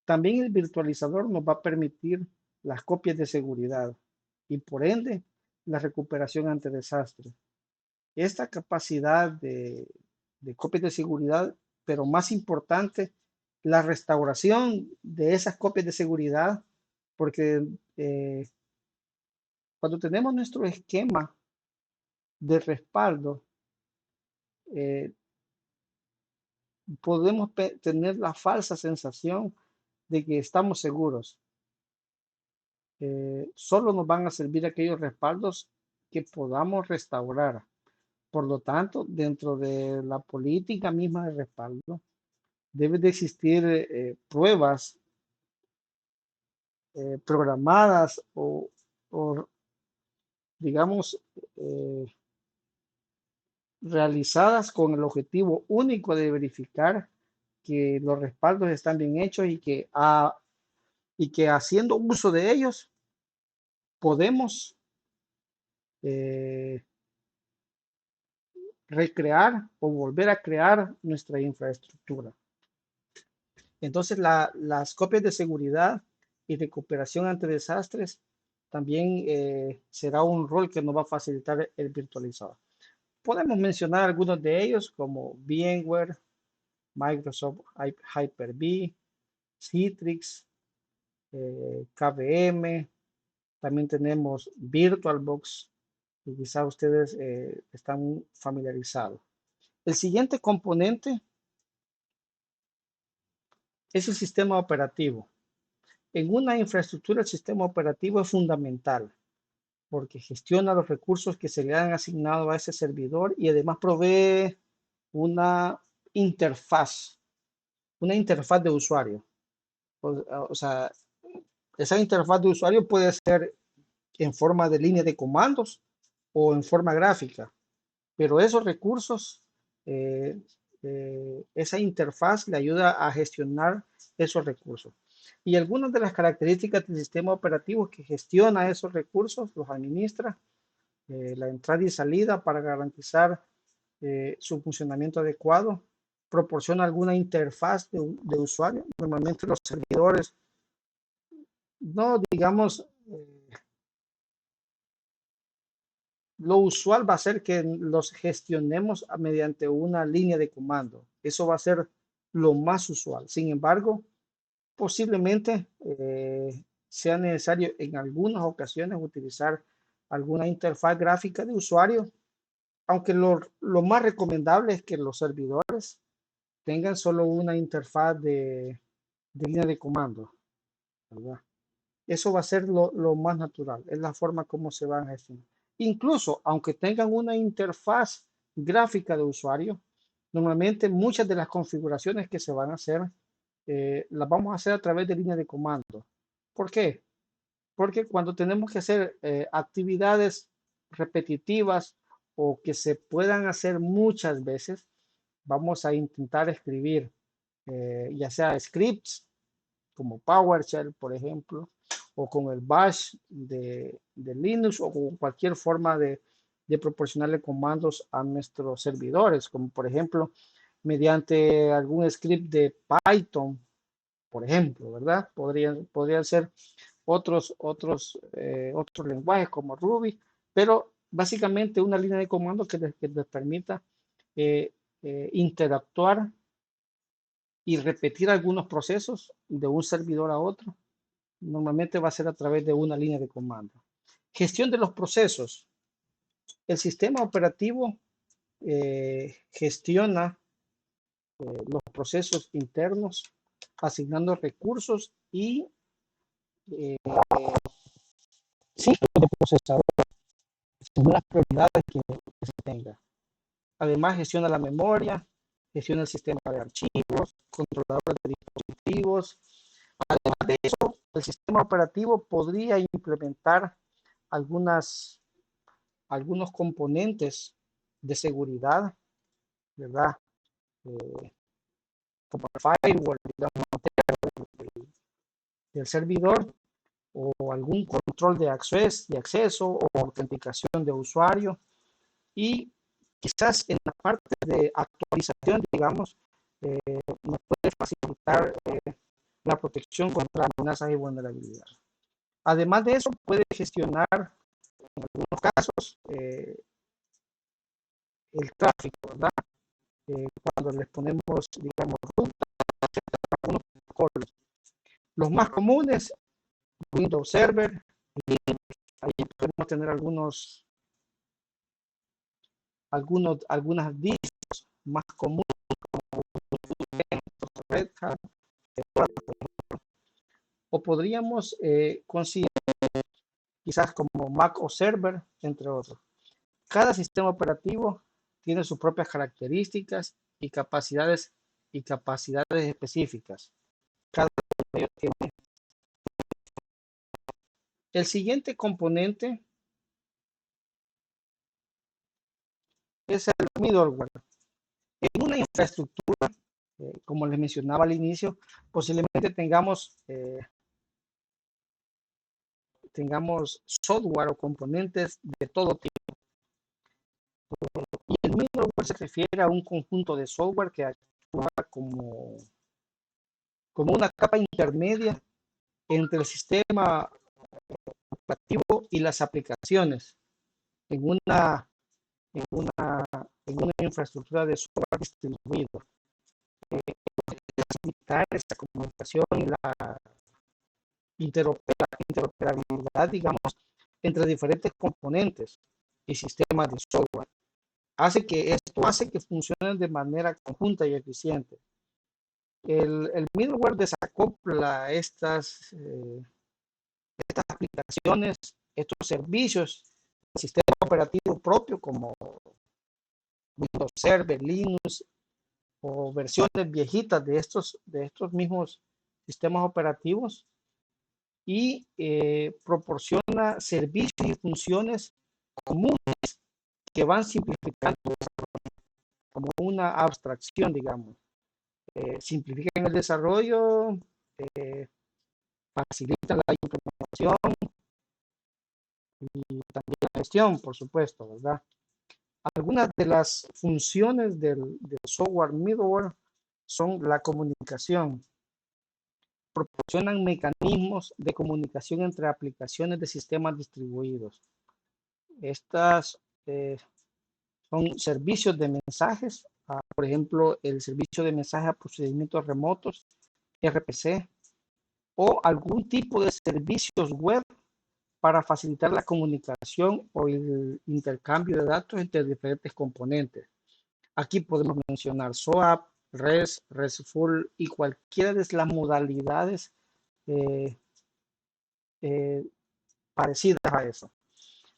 También el virtualizador nos va a permitir las copias de seguridad y por ende la recuperación ante desastres. Esta capacidad de copias de seguridad, pero más importante, la restauración de esas copias de seguridad, porque cuando tenemos nuestro esquema de respaldo, podemos tener la falsa sensación de que estamos seguros. Solo nos van a servir aquellos respaldos que podamos restaurar. Por lo tanto, dentro de la política misma de respaldo, debe de existir pruebas programadas o digamos, realizadas con el objetivo único de verificar que los respaldos están bien hechos y que haciendo uso de ellos podemos recrear o volver a crear nuestra infraestructura. Entonces, las copias de seguridad y recuperación ante desastres también será un rol que nos va a facilitar el virtualizador. Podemos mencionar algunos de ellos como VMware, Microsoft Hyper-V, Citrix, KVM. También tenemos VirtualBox, y quizás ustedes están familiarizados. El siguiente componente es el sistema operativo. En una infraestructura, el sistema operativo es fundamental. porque gestiona los recursos que se le han asignado a ese servidor y además provee una interfaz, de usuario. O sea, esa interfaz de usuario puede ser en forma de línea de comandos o en forma gráfica, pero esos recursos, esa interfaz le ayuda a gestionar esos recursos. Y algunas de las características del sistema operativo que gestiona esos recursos, los administra, la entrada y salida para garantizar su funcionamiento adecuado, proporciona alguna interfaz de usuario. Normalmente los servidores, no digamos, lo usual va a ser que los gestionemos mediante una línea de comando. Eso va a ser lo más usual. Sin embargo, posiblemente sea necesario en algunas ocasiones utilizar alguna interfaz gráfica de usuario, aunque lo más recomendable es que los servidores tengan solo una interfaz de línea de comando, ¿verdad? Eso va a ser lo más natural, es la forma como se van a gestionar. Incluso, aunque tengan una interfaz gráfica de usuario, normalmente muchas de las configuraciones que se van a hacer, las vamos a hacer a través de línea de comando. ¿Por qué? Porque cuando tenemos que hacer actividades repetitivas o que se puedan hacer muchas veces, vamos a intentar escribir ya sea scripts como PowerShell, por ejemplo, o con el bash de Linux o con cualquier forma de proporcionarle comandos a nuestros servidores, como por ejemplo mediante algún script de Python, por ejemplo, ¿verdad? Podrían ser otros lenguajes como Ruby, pero básicamente una línea de comando que les permita interactuar y repetir algunos procesos de un servidor a otro. Normalmente va a ser a través de una línea de comando. Gestión de los procesos. El sistema operativo gestiona los procesos internos, asignando recursos y ciclos de procesador según las prioridades que se tenga. Además, gestiona la memoria, gestiona el sistema de archivos, controladores de dispositivos. Además de eso, el sistema operativo podría implementar algunos componentes de seguridad, ¿verdad? Como el firewall, digamos, del servidor o algún control de acceso o autenticación de usuario. Y quizás en la parte de actualización, digamos, nos puede facilitar la protección contra amenazas y vulnerabilidad. Además de eso, puede gestionar en algunos casos el tráfico, ¿verdad? Cuando les ponemos, digamos, rutas, algunos protocolos. Los más comunes, Windows Server, y ahí podemos tener algunas distros más comunes como Red Hat, o podríamos considerar quizás como Mac o Server, entre otros. Cada sistema operativo tiene sus propias características y capacidades específicas. Cada uno de ellos tiene. El siguiente componente es el middleware. En una infraestructura, como les mencionaba al inicio, posiblemente tengamos software o componentes de todo tipo. Y el middleware se refiere a un conjunto de software que actúa como una capa intermedia entre el sistema operativo y las aplicaciones en una infraestructura de software distribuido. Facilitar esa comunicación y la interoperabilidad, digamos, entre diferentes componentes y sistemas de software. Esto hace que funcionen de manera conjunta y eficiente. El middleware desacopla estas aplicaciones estos servicios, el sistema operativo propio como Windows Server, Linux o versiones viejitas de estos mismos sistemas operativos y proporciona servicios y funciones comunes que van simplificando como una abstracción, digamos. Simplifican el desarrollo, facilitan la implementación y también la gestión, por supuesto, ¿verdad? Algunas de las funciones del software middleware son la comunicación. Proporcionan mecanismos de comunicación entre aplicaciones de sistemas distribuidos. Estas son servicios de mensajes, por ejemplo, el servicio de mensaje a procedimientos remotos, RPC, o algún tipo de servicios web para facilitar la comunicación o el intercambio de datos entre diferentes componentes. Aquí podemos mencionar SOAP, REST, RESTful y cualquiera de las modalidades parecidas a eso.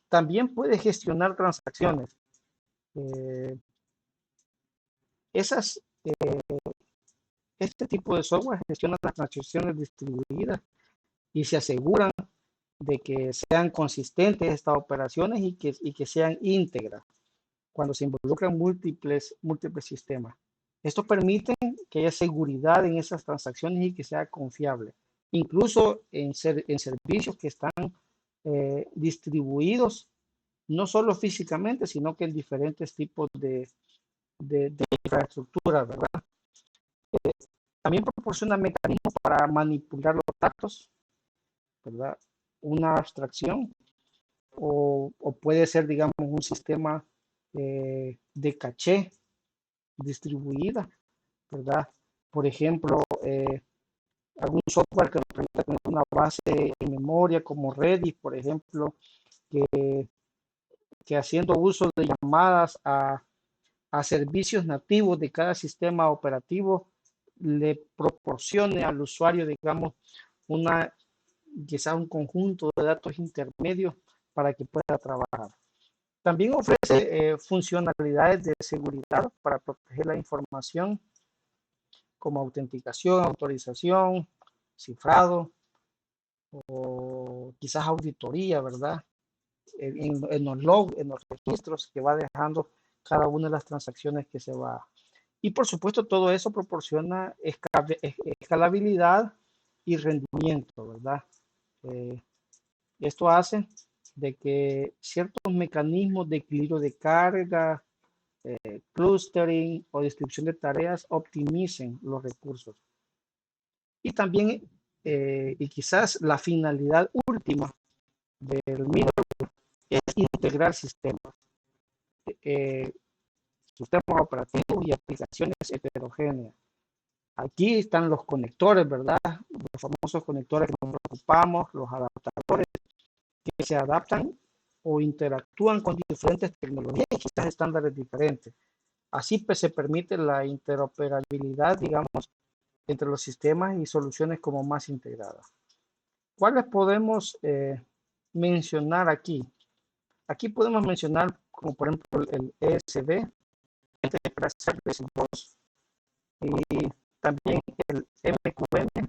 También puede gestionar transacciones. Este tipo de software gestiona las transacciones distribuidas y se aseguran de que sean consistentes estas operaciones y que sean íntegras cuando se involucran múltiples sistemas. Esto permite que haya seguridad en esas transacciones y que sea confiable, incluso en servicios que están distribuidos no solo físicamente, sino que en diferentes tipos de infraestructura, ¿verdad? También proporciona mecanismos para manipular los datos, ¿verdad? Una abstracción o puede ser, digamos, un sistema de caché distribuida, ¿verdad? Por ejemplo, algún software que nos permita tener una base en memoria como Redis, por ejemplo, que haciendo uso de llamadas a servicios nativos de cada sistema operativo le proporcione al usuario, digamos, quizá un conjunto de datos intermedios para que pueda trabajar. También ofrece funcionalidades de seguridad para proteger la información como autenticación, autorización, cifrado o quizás auditoría, ¿verdad? En los logs, en los registros que va dejando cada una de las transacciones que se va. Y por supuesto todo eso proporciona escalabilidad y rendimiento, ¿verdad? Esto hace de que ciertos mecanismos de equilibrio de carga, clustering o distribución de tareas optimicen los recursos. Y también, y quizás la finalidad última del middleware es integrar sistemas, sistemas operativos y aplicaciones heterogéneas. Aquí están los conectores, ¿verdad? Los famosos conectores que nos ocupamos, los adaptadores que se adaptan o interactúan con diferentes tecnologías y quizás estándares diferentes. Así pues se permite la interoperabilidad, digamos, entre los sistemas y soluciones como más integradas. ¿Cuáles podemos mencionar aquí? Aquí podemos mencionar como por ejemplo el ESB, Enterprise Service Bus, y también el MQM.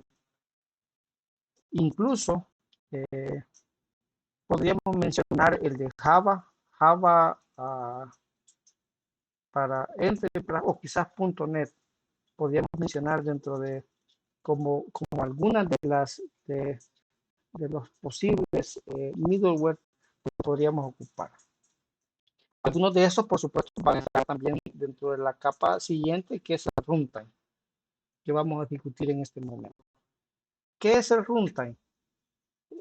Incluso podríamos mencionar el de Java para Enterprise o quizás .NET. Podríamos mencionar dentro de como algunas de los posibles middleware que podríamos ocupar. Algunos de esos, por supuesto, van a estar también dentro de la capa siguiente, que es el runtime, que vamos a discutir en este momento. ¿Qué es el runtime?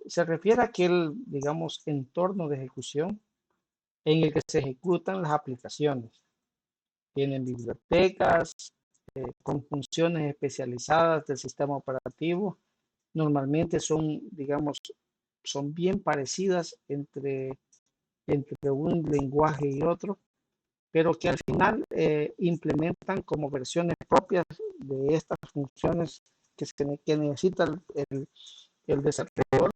Se refiere a aquel, digamos, entorno de ejecución en el que se ejecutan las aplicaciones. Tienen bibliotecas con funciones especializadas del sistema operativo. Normalmente son, digamos, son bien parecidas entre un lenguaje y otro, pero que al final implementan como versiones propias de estas funciones que necesita el desarrollador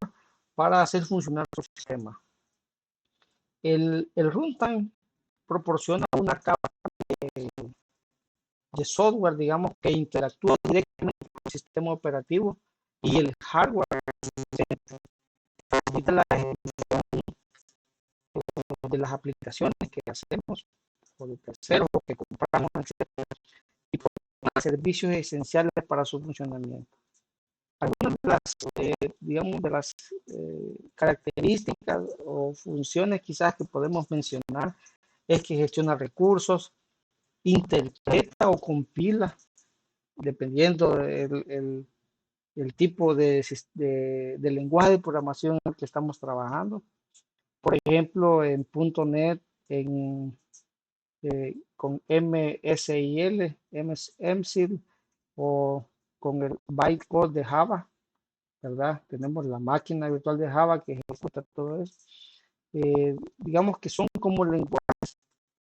para hacer funcionar su sistema. el runtime proporciona una capa de software, digamos, que interactúa directamente con el sistema operativo y el hardware facilita la ejecución de las aplicaciones que hacemos por el tercero o que compramos, etc. Y por servicios esenciales para su funcionamiento. Algunas de las, digamos, de las características o funciones quizás que podemos mencionar es que gestiona recursos, interpreta o compila, dependiendo el tipo de lenguaje de programación en el que estamos trabajando. Por ejemplo, en .NET, con MSIL, MSIL o con el bytecode de Java, ¿verdad? Tenemos la máquina virtual de Java que ejecuta todo eso. Digamos que son como lenguajes,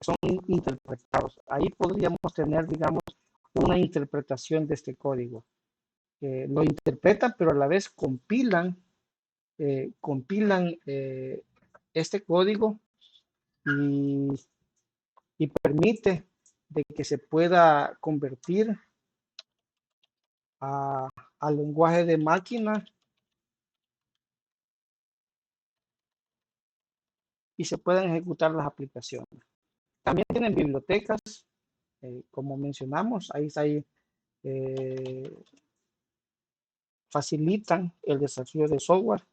son interpretados. Ahí podríamos tener, digamos, una interpretación de este código. Lo interpretan, pero a la vez compilan este código y permite de que se pueda convertir al lenguaje de máquina y se puedan ejecutar las aplicaciones. También tienen bibliotecas, como mencionamos, ahí facilitan el desarrollo de software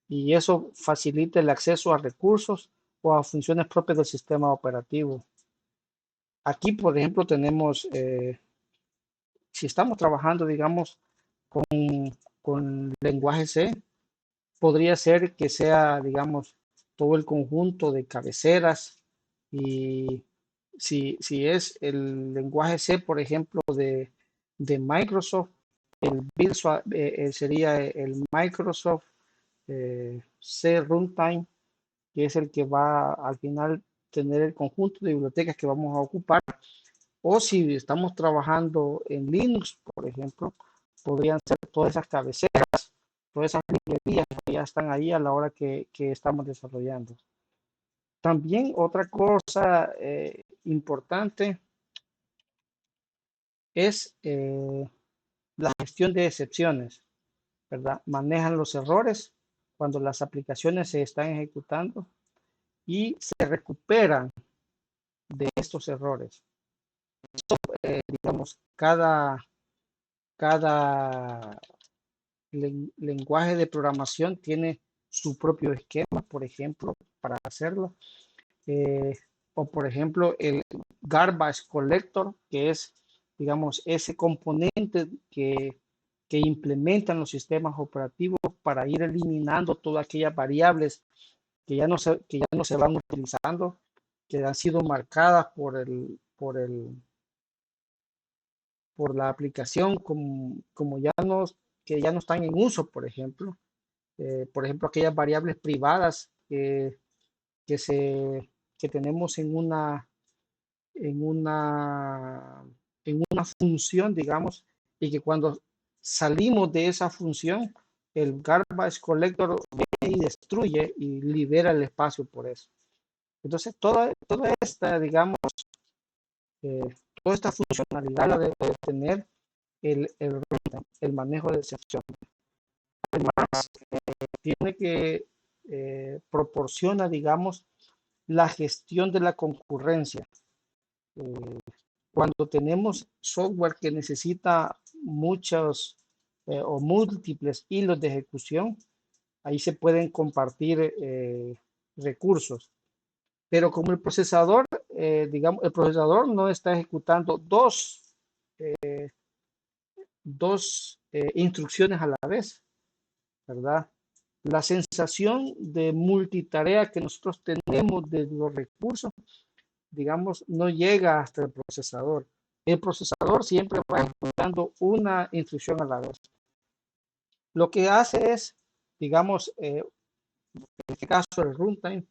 y eso facilita el acceso a recursos o a funciones propias del sistema operativo. Aquí, por ejemplo, tenemos, si estamos trabajando, digamos, con lenguaje C, podría ser que sea, digamos, todo el conjunto de cabeceras y si es el lenguaje C, por ejemplo, de Microsoft, el Visual sería el Microsoft C Runtime, que es el que va al final tener el conjunto de bibliotecas que vamos a ocupar. O si estamos trabajando en Linux, por ejemplo, podrían ser todas esas cabeceras, todas esas librerías que ya están ahí a la hora que estamos desarrollando. También otra cosa importante es la gestión de excepciones, ¿verdad? Manejan los errores cuando las aplicaciones se están ejecutando y se recuperan de estos errores. Digamos, cada lenguaje de programación tiene su propio esquema, por ejemplo, para hacerlo. O por ejemplo, el garbage collector, que es, digamos, ese componente que implementan los sistemas operativos para ir eliminando todas aquellas variables que ya no se van utilizando, que han sido marcadas por la aplicación como que ya no están en uso, por ejemplo. Por ejemplo, aquellas variables privadas que tenemos en una función, digamos, y que cuando salimos de esa función, el garbage collector viene y destruye y libera el espacio por eso. Entonces, toda esta, digamos, toda esta funcionalidad la debe tener el manejo de excepciones. Además, tiene que proporciona, digamos, la gestión de la concurrencia. Cuando tenemos software que necesita muchos o múltiples hilos de ejecución, ahí se pueden compartir recursos. Pero como el procesador, digamos, el procesador no está ejecutando dos instrucciones a la vez, ¿verdad? La sensación de multitarea que nosotros tenemos de los recursos, digamos, no llega hasta el procesador. El procesador siempre va ejecutando una instrucción a la vez. Lo que hace es, digamos, en este caso el runtime,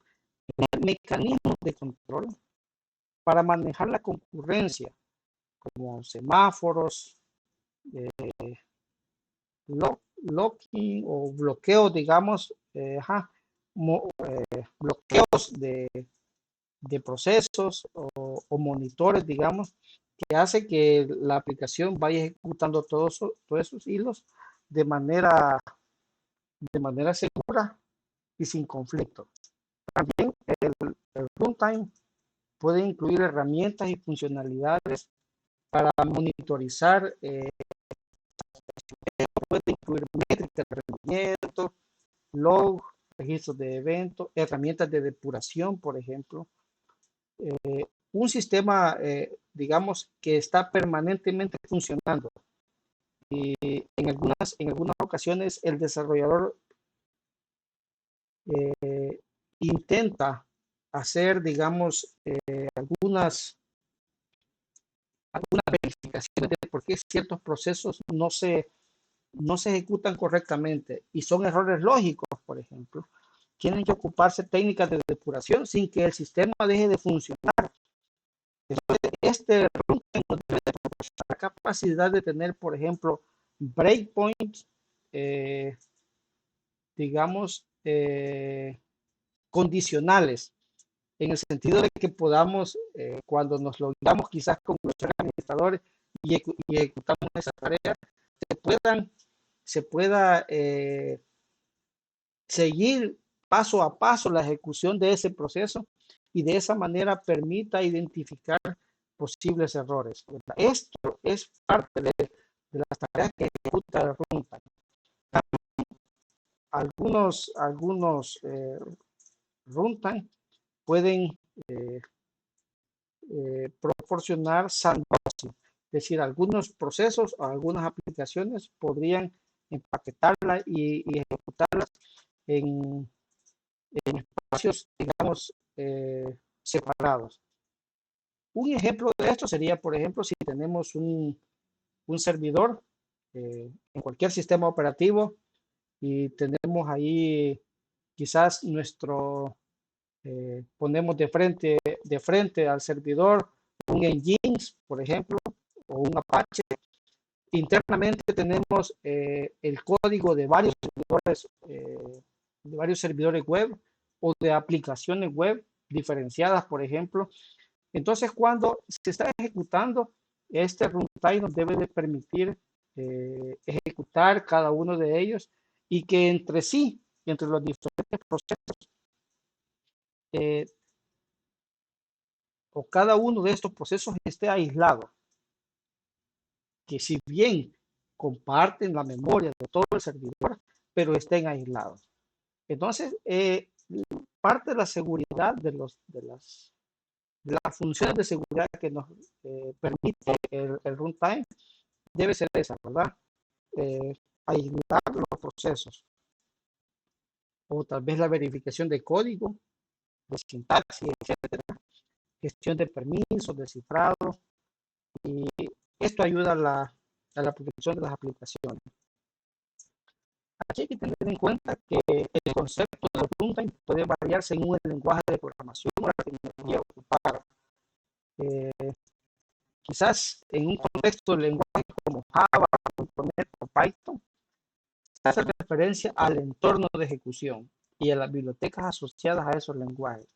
mecanismos de control para manejar la concurrencia, como semáforos, locking o bloqueo, digamos, bloqueos de procesos o monitores, digamos, que hace que la aplicación vaya ejecutando todos esos hilos de manera segura y sin conflicto. También el runtime puede incluir herramientas y funcionalidades para monitorizar, puede incluir métricas de rendimiento, log, registros de eventos, herramientas de depuración, por ejemplo. Un sistema, digamos, que está permanentemente funcionando. Y en algunas ocasiones el desarrollador intenta hacer, digamos, algunas verificaciones de por qué ciertos procesos no se ejecutan correctamente y son errores lógicos, por ejemplo. Tienen que ocuparse técnicas de depuración sin que el sistema deje de funcionar. Entonces, este runtime nos debe de proporcionar la capacidad de tener, por ejemplo, breakpoints, digamos, condicionales, en el sentido de que podamos, cuando nos logramos quizás con nuestros administradores y ejecutamos esa tarea, se pueda seguir paso a paso la ejecución de ese proceso y de esa manera permita identificar posibles errores. Esto es parte de las tareas que ejecuta el runtime. Algunos runtime pueden proporcionar sandboxing, es decir, algunos procesos o algunas aplicaciones podrían empaquetarla y ejecutarlas en espacios, digamos, separados. Un ejemplo de esto sería, por ejemplo, si tenemos un servidor en cualquier sistema operativo y tenemos ahí quizás ponemos de frente al servidor un Nginx, por ejemplo, o un Apache. Internamente tenemos el código de varios servidores web o de aplicaciones web diferenciadas, por ejemplo. Entonces, cuando se está ejecutando, este runtime nos debe de permitir ejecutar cada uno de ellos y que entre sí, entre los diferentes procesos, o cada uno de estos procesos esté aislado, que si bien comparten la memoria de todo el servidor, pero estén aislados. Entonces, parte de la seguridad de las funciones de seguridad que nos permite el runtime debe ser esa, ¿verdad? Aislar los procesos, o tal vez la verificación de código, de sintaxis, etcétera, gestión de permisos, de cifrado, y esto ayuda a la protección de las aplicaciones. Aquí hay que tener en cuenta que el concepto de runtime puede variar según el lenguaje de programación o la tecnología ocupada. Quizás en un contexto de lenguaje como Java, .NET o Python, se hace referencia al entorno de ejecución y a las bibliotecas asociadas a esos lenguajes.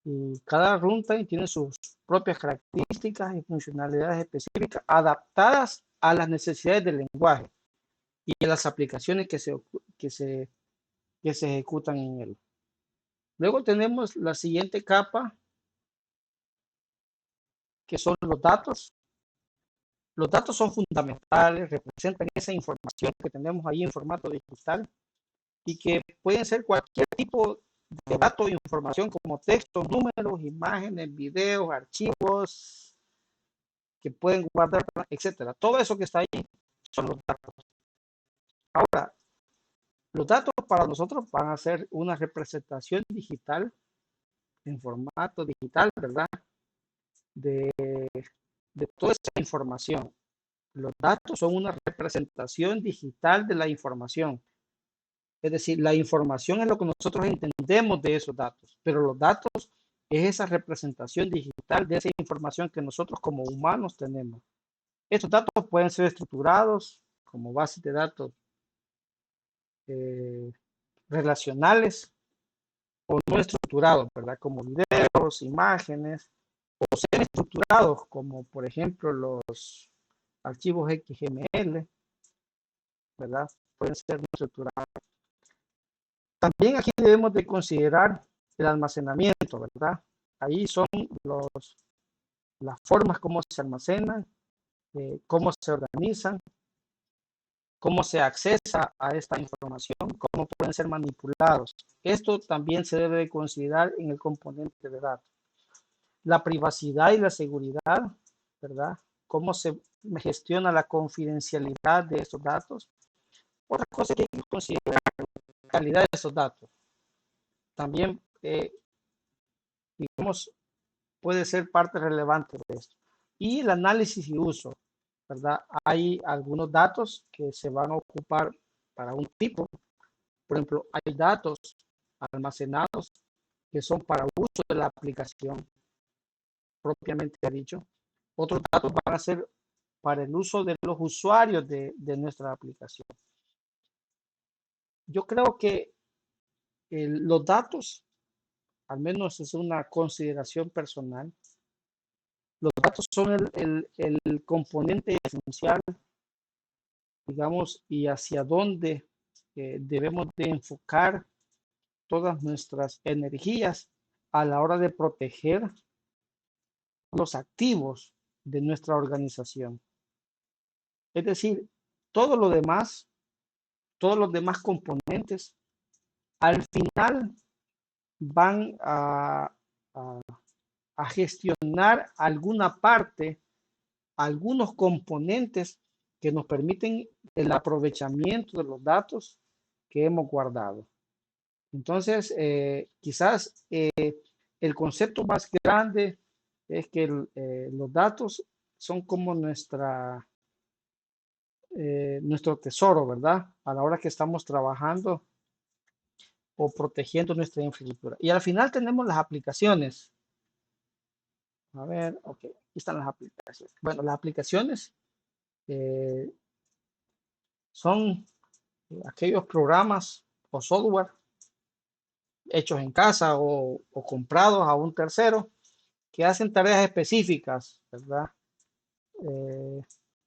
Y cada runtime tiene sus propias características y funcionalidades específicas adaptadas a las necesidades del lenguaje y a las aplicaciones que se ejecutan en él. Luego tenemos la siguiente capa, que son los datos. Los datos son fundamentales, representan esa información que tenemos ahí en formato digital y que pueden ser cualquier tipo de datos o información como textos, números, imágenes, videos, archivos que pueden guardar, etcétera. Todo eso que está ahí son los datos. Ahora, los datos para nosotros van a ser una representación digital en formato digital, ¿verdad? De toda esa información. Los datos son una representación digital de la información. Es decir, la información es lo que nosotros entendemos de esos datos, pero los datos es esa representación digital de esa información que nosotros como humanos tenemos. Estos datos pueden ser estructurados como bases de datos relacionales, o no estructurados, ¿verdad? Como videos, imágenes, o semi-estructurados, como por ejemplo los archivos XML, ¿verdad? Pueden ser no estructurados. También aquí debemos de considerar el almacenamiento, ¿verdad? Ahí son las formas como se almacenan, cómo se organizan, cómo se accesa a esta información, cómo pueden ser manipulados. Esto también se debe considerar en el componente de datos. La privacidad y la seguridad, ¿verdad? Cómo se gestiona la confidencialidad de estos datos. Otra cosa que hay que considerar la calidad de esos datos. También, digamos, puede ser parte relevante de esto. Y el análisis y uso, ¿verdad? Hay algunos datos que se van a ocupar para un tipo. Por ejemplo, hay datos almacenados que son para uso de la aplicación propiamente dicho. Otros datos van a ser para el uso de los usuarios de nuestra aplicación. Yo creo que los datos, al menos es una consideración personal, los datos son el componente esencial, digamos, y hacia dónde debemos de enfocar todas nuestras energías a la hora de proteger los activos de nuestra organización. Es decir, todo lo demás, todos los demás componentes, al final van a gestionar alguna parte, algunos componentes que nos permiten el aprovechamiento de los datos que hemos guardado. Entonces, quizás el concepto más grande es que los datos son como nuestro tesoro, ¿verdad? A la hora que estamos trabajando o protegiendo nuestra infraestructura. Y al final tenemos las aplicaciones. A ver, ok, aquí están las aplicaciones. Bueno, las aplicaciones son aquellos programas o software hechos en casa o comprados a un tercero que hacen tareas específicas, ¿verdad?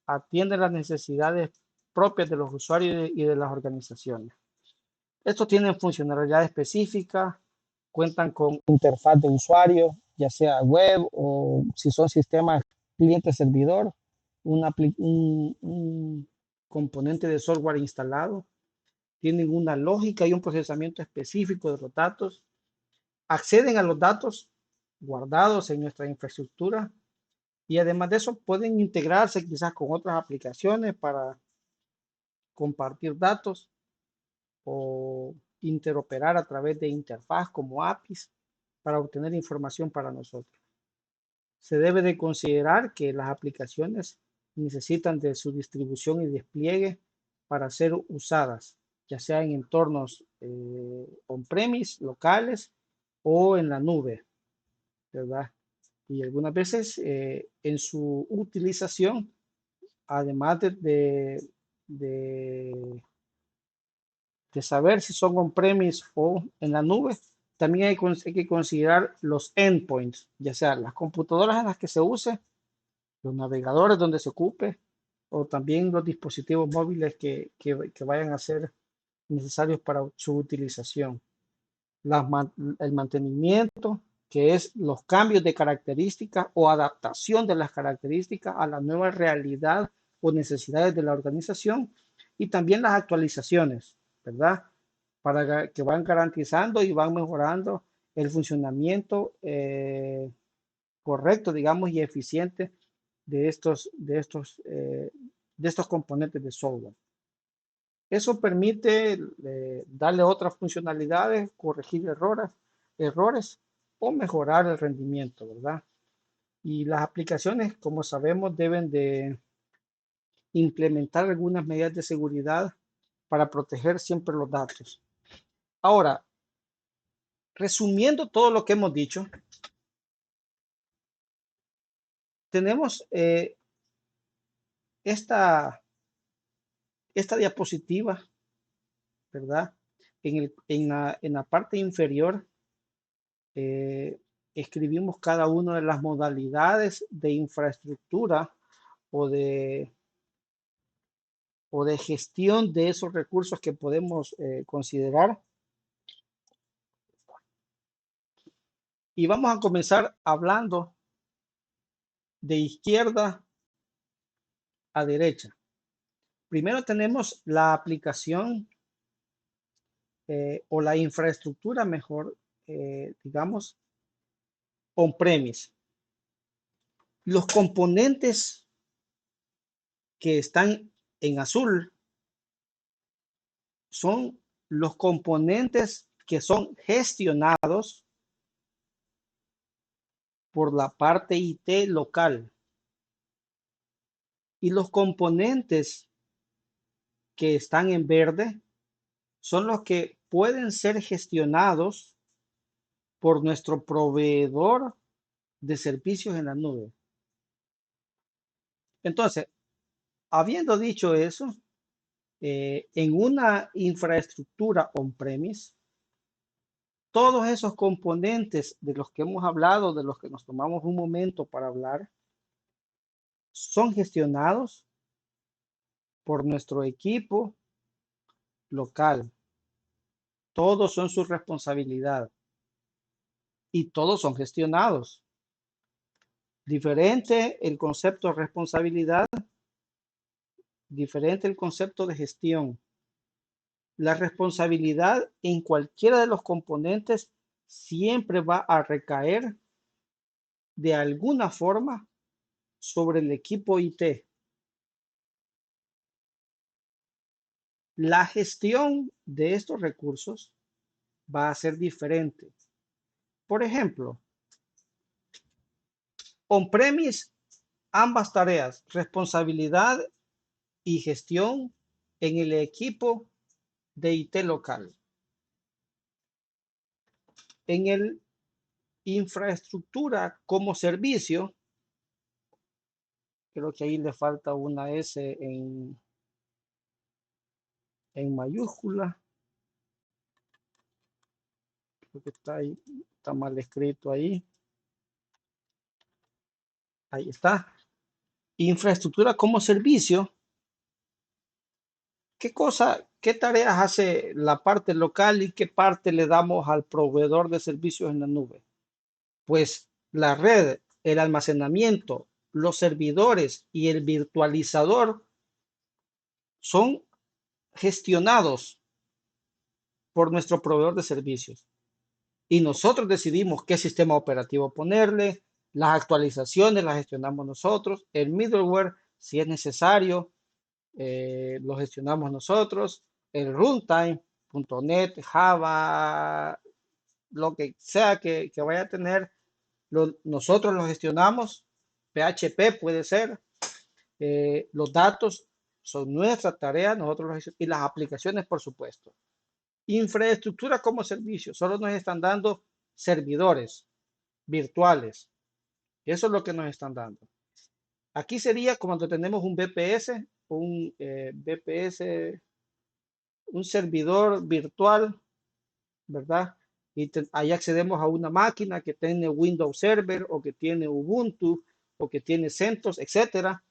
Atienden las necesidades propias de los usuarios y de las organizaciones. Estos tienen funcionalidad específica, cuentan con interfaz de usuario, ya sea web o si son sistemas cliente-servidor, un componente de software instalado, tienen una lógica y un procesamiento específico de los datos, acceden a los datos guardados en nuestra infraestructura y además de eso pueden integrarse quizás con otras aplicaciones para compartir datos o interoperar a través de interfaz como APIs para obtener información para nosotros. Se debe de considerar que las aplicaciones necesitan de su distribución y despliegue para ser usadas, ya sea en entornos on-premise, locales o en la nube, ¿verdad? Y algunas veces en su utilización, además de saber si son on-premise o en la nube, también hay que considerar los endpoints, ya sea las computadoras en las que se use, los navegadores donde se ocupe, o también los dispositivos móviles que vayan a ser necesarios para su utilización. El mantenimiento, que es los cambios de características o adaptación de las características a la nueva realidad o necesidades de la organización, y también las actualizaciones, ¿verdad? Para que van garantizando y van mejorando el funcionamiento correcto, digamos, y eficiente de estos componentes de software. Eso permite darle otras funcionalidades, corregir errores o mejorar el rendimiento, ¿verdad? Y las aplicaciones, como sabemos, deben de implementar algunas medidas de seguridad para proteger siempre los datos. Ahora, resumiendo todo lo que hemos dicho, tenemos esta diapositiva, ¿verdad? En la parte inferior escribimos cada una de las modalidades de infraestructura o de gestión de esos recursos que podemos considerar. Y vamos a comenzar hablando de izquierda a derecha. Primero tenemos la aplicación o la infraestructura, mejor, digamos, on-premise. Los componentes que están en azul son los componentes que son gestionados por la parte IT local. Y los componentes que están en verde son los que pueden ser gestionados por nuestro proveedor de servicios en la nube. Entonces, habiendo dicho eso, en una infraestructura on-premise, todos esos componentes de los que hemos hablado, de los que nos tomamos un momento para hablar, son gestionados por nuestro equipo local. Todos son su responsabilidad y todos son gestionados. Diferente el concepto de responsabilidad, diferente el concepto de gestión. La responsabilidad en cualquiera de los componentes siempre va a recaer de alguna forma sobre el equipo IT. La gestión de estos recursos va a ser diferente. Por ejemplo, on-premise, ambas tareas, responsabilidad y gestión en el equipo de IT local. En el infraestructura como servicio, creo que ahí le falta una S en mayúscula. Creo que está ahí, está mal escrito ahí. Ahí está. Infraestructura como servicio. ¿Qué tareas hace la parte local y qué parte le damos al proveedor de servicios en la nube? Pues la red, el almacenamiento, los servidores y el virtualizador son gestionados por nuestro proveedor de servicios. Y nosotros decidimos qué sistema operativo ponerle, las actualizaciones las gestionamos nosotros, el middleware, si es necesario, lo gestionamos nosotros, el runtime, .NET, Java, lo que sea que vaya a tener, nosotros lo gestionamos, PHP puede ser, los datos son nuestra tarea, nosotros los gestionamos, y las aplicaciones, por supuesto. Infraestructura como servicio, solo nos están dando servidores virtuales. Eso es lo que nos están dando. Aquí sería cuando tenemos un VPS, un servidor virtual, ¿verdad? Y ahí accedemos a una máquina que tiene Windows Server o que tiene Ubuntu o que tiene CentOS, etcétera.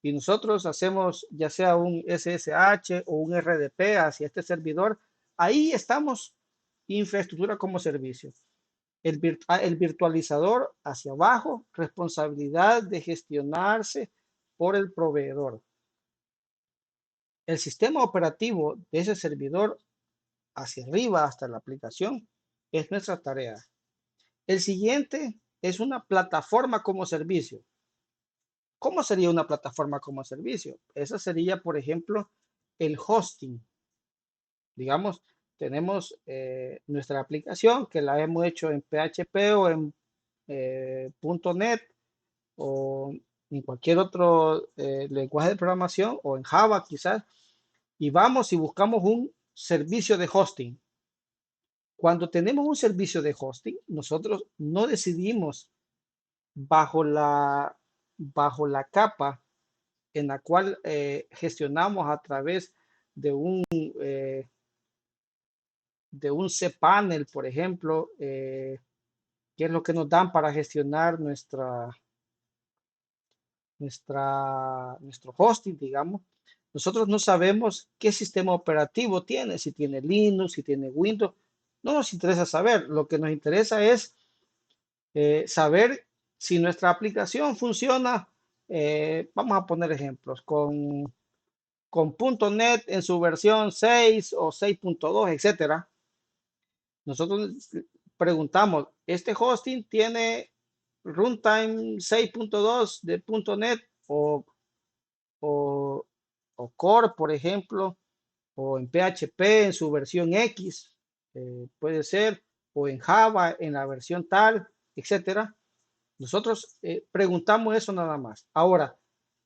Y nosotros hacemos ya sea un SSH o un RDP hacia este servidor. Ahí estamos, infraestructura como servicio. El virtualizador hacia abajo, responsabilidad de gestionarse por el proveedor. El sistema operativo de ese servidor hacia arriba hasta la aplicación es nuestra tarea. El siguiente es una plataforma como servicio. ¿Cómo sería una plataforma como servicio? Esa sería, por ejemplo, el hosting. Digamos, tenemos nuestra aplicación que la hemos hecho en PHP o en .NET o en cualquier otro lenguaje de programación o en Java quizás, y vamos y buscamos un servicio de hosting. Cuando tenemos un servicio de hosting, nosotros no decidimos bajo la capa en la cual gestionamos a través de un cPanel, por ejemplo, qué es lo que nos dan para gestionar nuestro hosting, digamos. Nosotros no sabemos qué sistema operativo tiene, si tiene Linux, si tiene Windows. No nos interesa saber. Lo que nos interesa es saber si nuestra aplicación funciona. Vamos a poner ejemplos con .NET en su versión 6 o 6.2, etcétera. Nosotros preguntamos, ¿este hosting tiene runtime 6.2 de .NET o, o Core, por ejemplo, o en PHP en su versión X, puede ser, o en Java en la versión tal, etcétera? Nosotros preguntamos eso nada más. Ahora,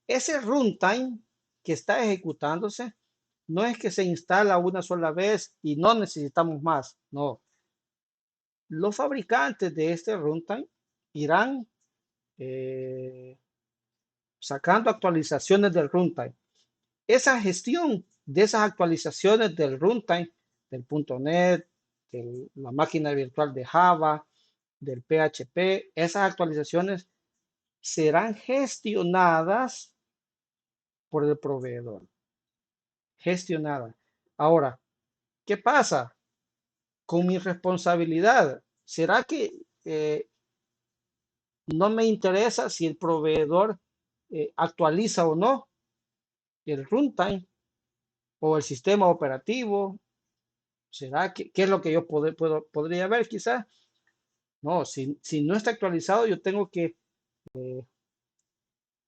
ese runtime que está ejecutándose no es que se instala una sola vez y no necesitamos más, no. Los fabricantes de este runtime irán sacando actualizaciones del runtime. Esa gestión de esas actualizaciones del runtime, del .NET, de la máquina virtual de Java, del PHP, esas actualizaciones serán gestionadas por el proveedor. Gestionadas. Ahora, ¿qué pasa con mi responsabilidad? ¿Será que no me interesa si el proveedor actualiza o no el runtime o el sistema operativo? ¿Será que qué es lo que yo podría ver quizás? No, si no está actualizado, yo tengo que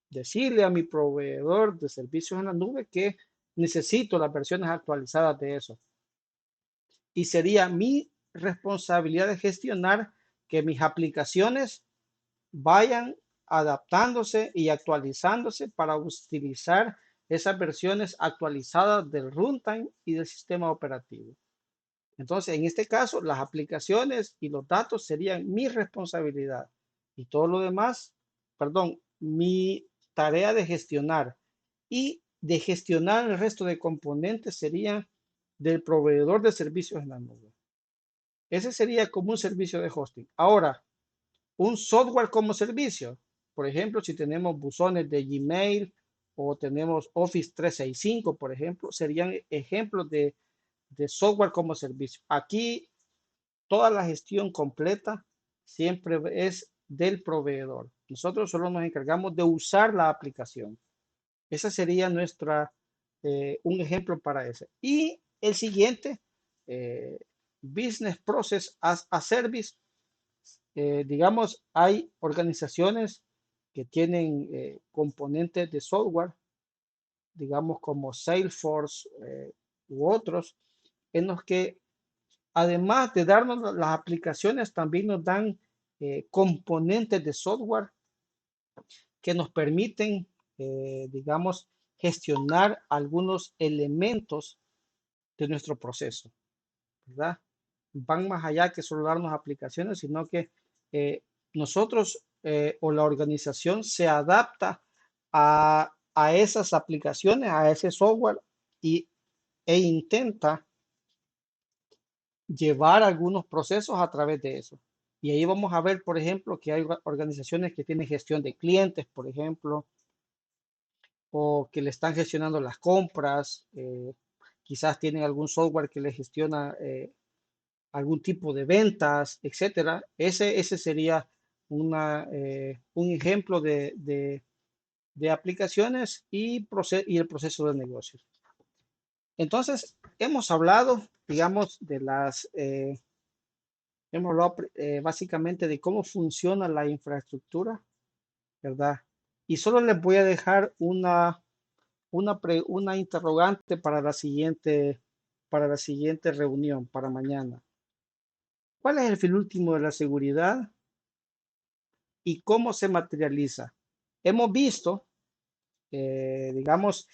decirle a mi proveedor de servicios en la nube que necesito las versiones actualizadas de eso. Y sería mi responsabilidad de gestionar que mis aplicaciones vayan adaptándose y actualizándose para utilizar esas versiones actualizadas del runtime y del sistema operativo. Entonces, en este caso, las aplicaciones y los datos serían mi responsabilidad y todo lo demás, perdón, mi tarea de gestionar y de gestionar el resto de componentes serían del proveedor de servicios en la nube. Ese sería como un servicio de hosting. Ahora, un software como servicio, por ejemplo, si tenemos buzones de Gmail o tenemos Office 365, por ejemplo, serían ejemplos de software como servicio. Aquí toda la gestión completa siempre es del proveedor. Nosotros solo nos encargamos de usar la aplicación. Esa sería un ejemplo para ese. Y el siguiente, Business Process as a Service. Digamos, hay organizaciones que tienen componentes de software, digamos como Salesforce u otros, en los que además de darnos las aplicaciones, también nos dan componentes de software que nos permiten, digamos, gestionar algunos elementos de nuestro proceso, ¿verdad? Van más allá que solo darnos aplicaciones, sino que nosotros o la organización se adapta a esas aplicaciones, a ese software e intenta llevar algunos procesos a través de eso. Y ahí vamos a ver, por ejemplo, que hay organizaciones que tienen gestión de clientes, por ejemplo, o que le están gestionando las compras, quizás tienen algún software que le gestiona algún tipo de ventas, etcétera. Ese sería un ejemplo de aplicaciones y el proceso de negocios. Entonces, hemos hablado, digamos, hemos hablado básicamente de cómo funciona la infraestructura, ¿verdad? Y solo les voy a dejar una interrogante para la siguiente reunión, para mañana. ¿Cuál es el fin último de la seguridad y cómo se materializa? Hemos visto, digamos,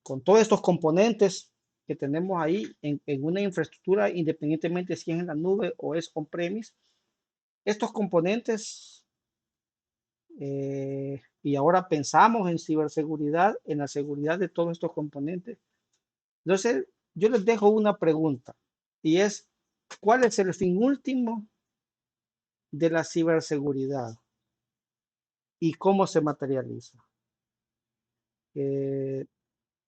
con todos estos componentes que tenemos ahí en una infraestructura, independientemente si es en la nube o es on-premise, estos componentes, y ahora pensamos en ciberseguridad, en la seguridad de todos estos componentes. Entonces, yo les dejo una pregunta y es, ¿cuál es el fin último de la ciberseguridad y cómo se materializa.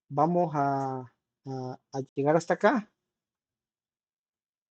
Vamos a llegar hasta acá.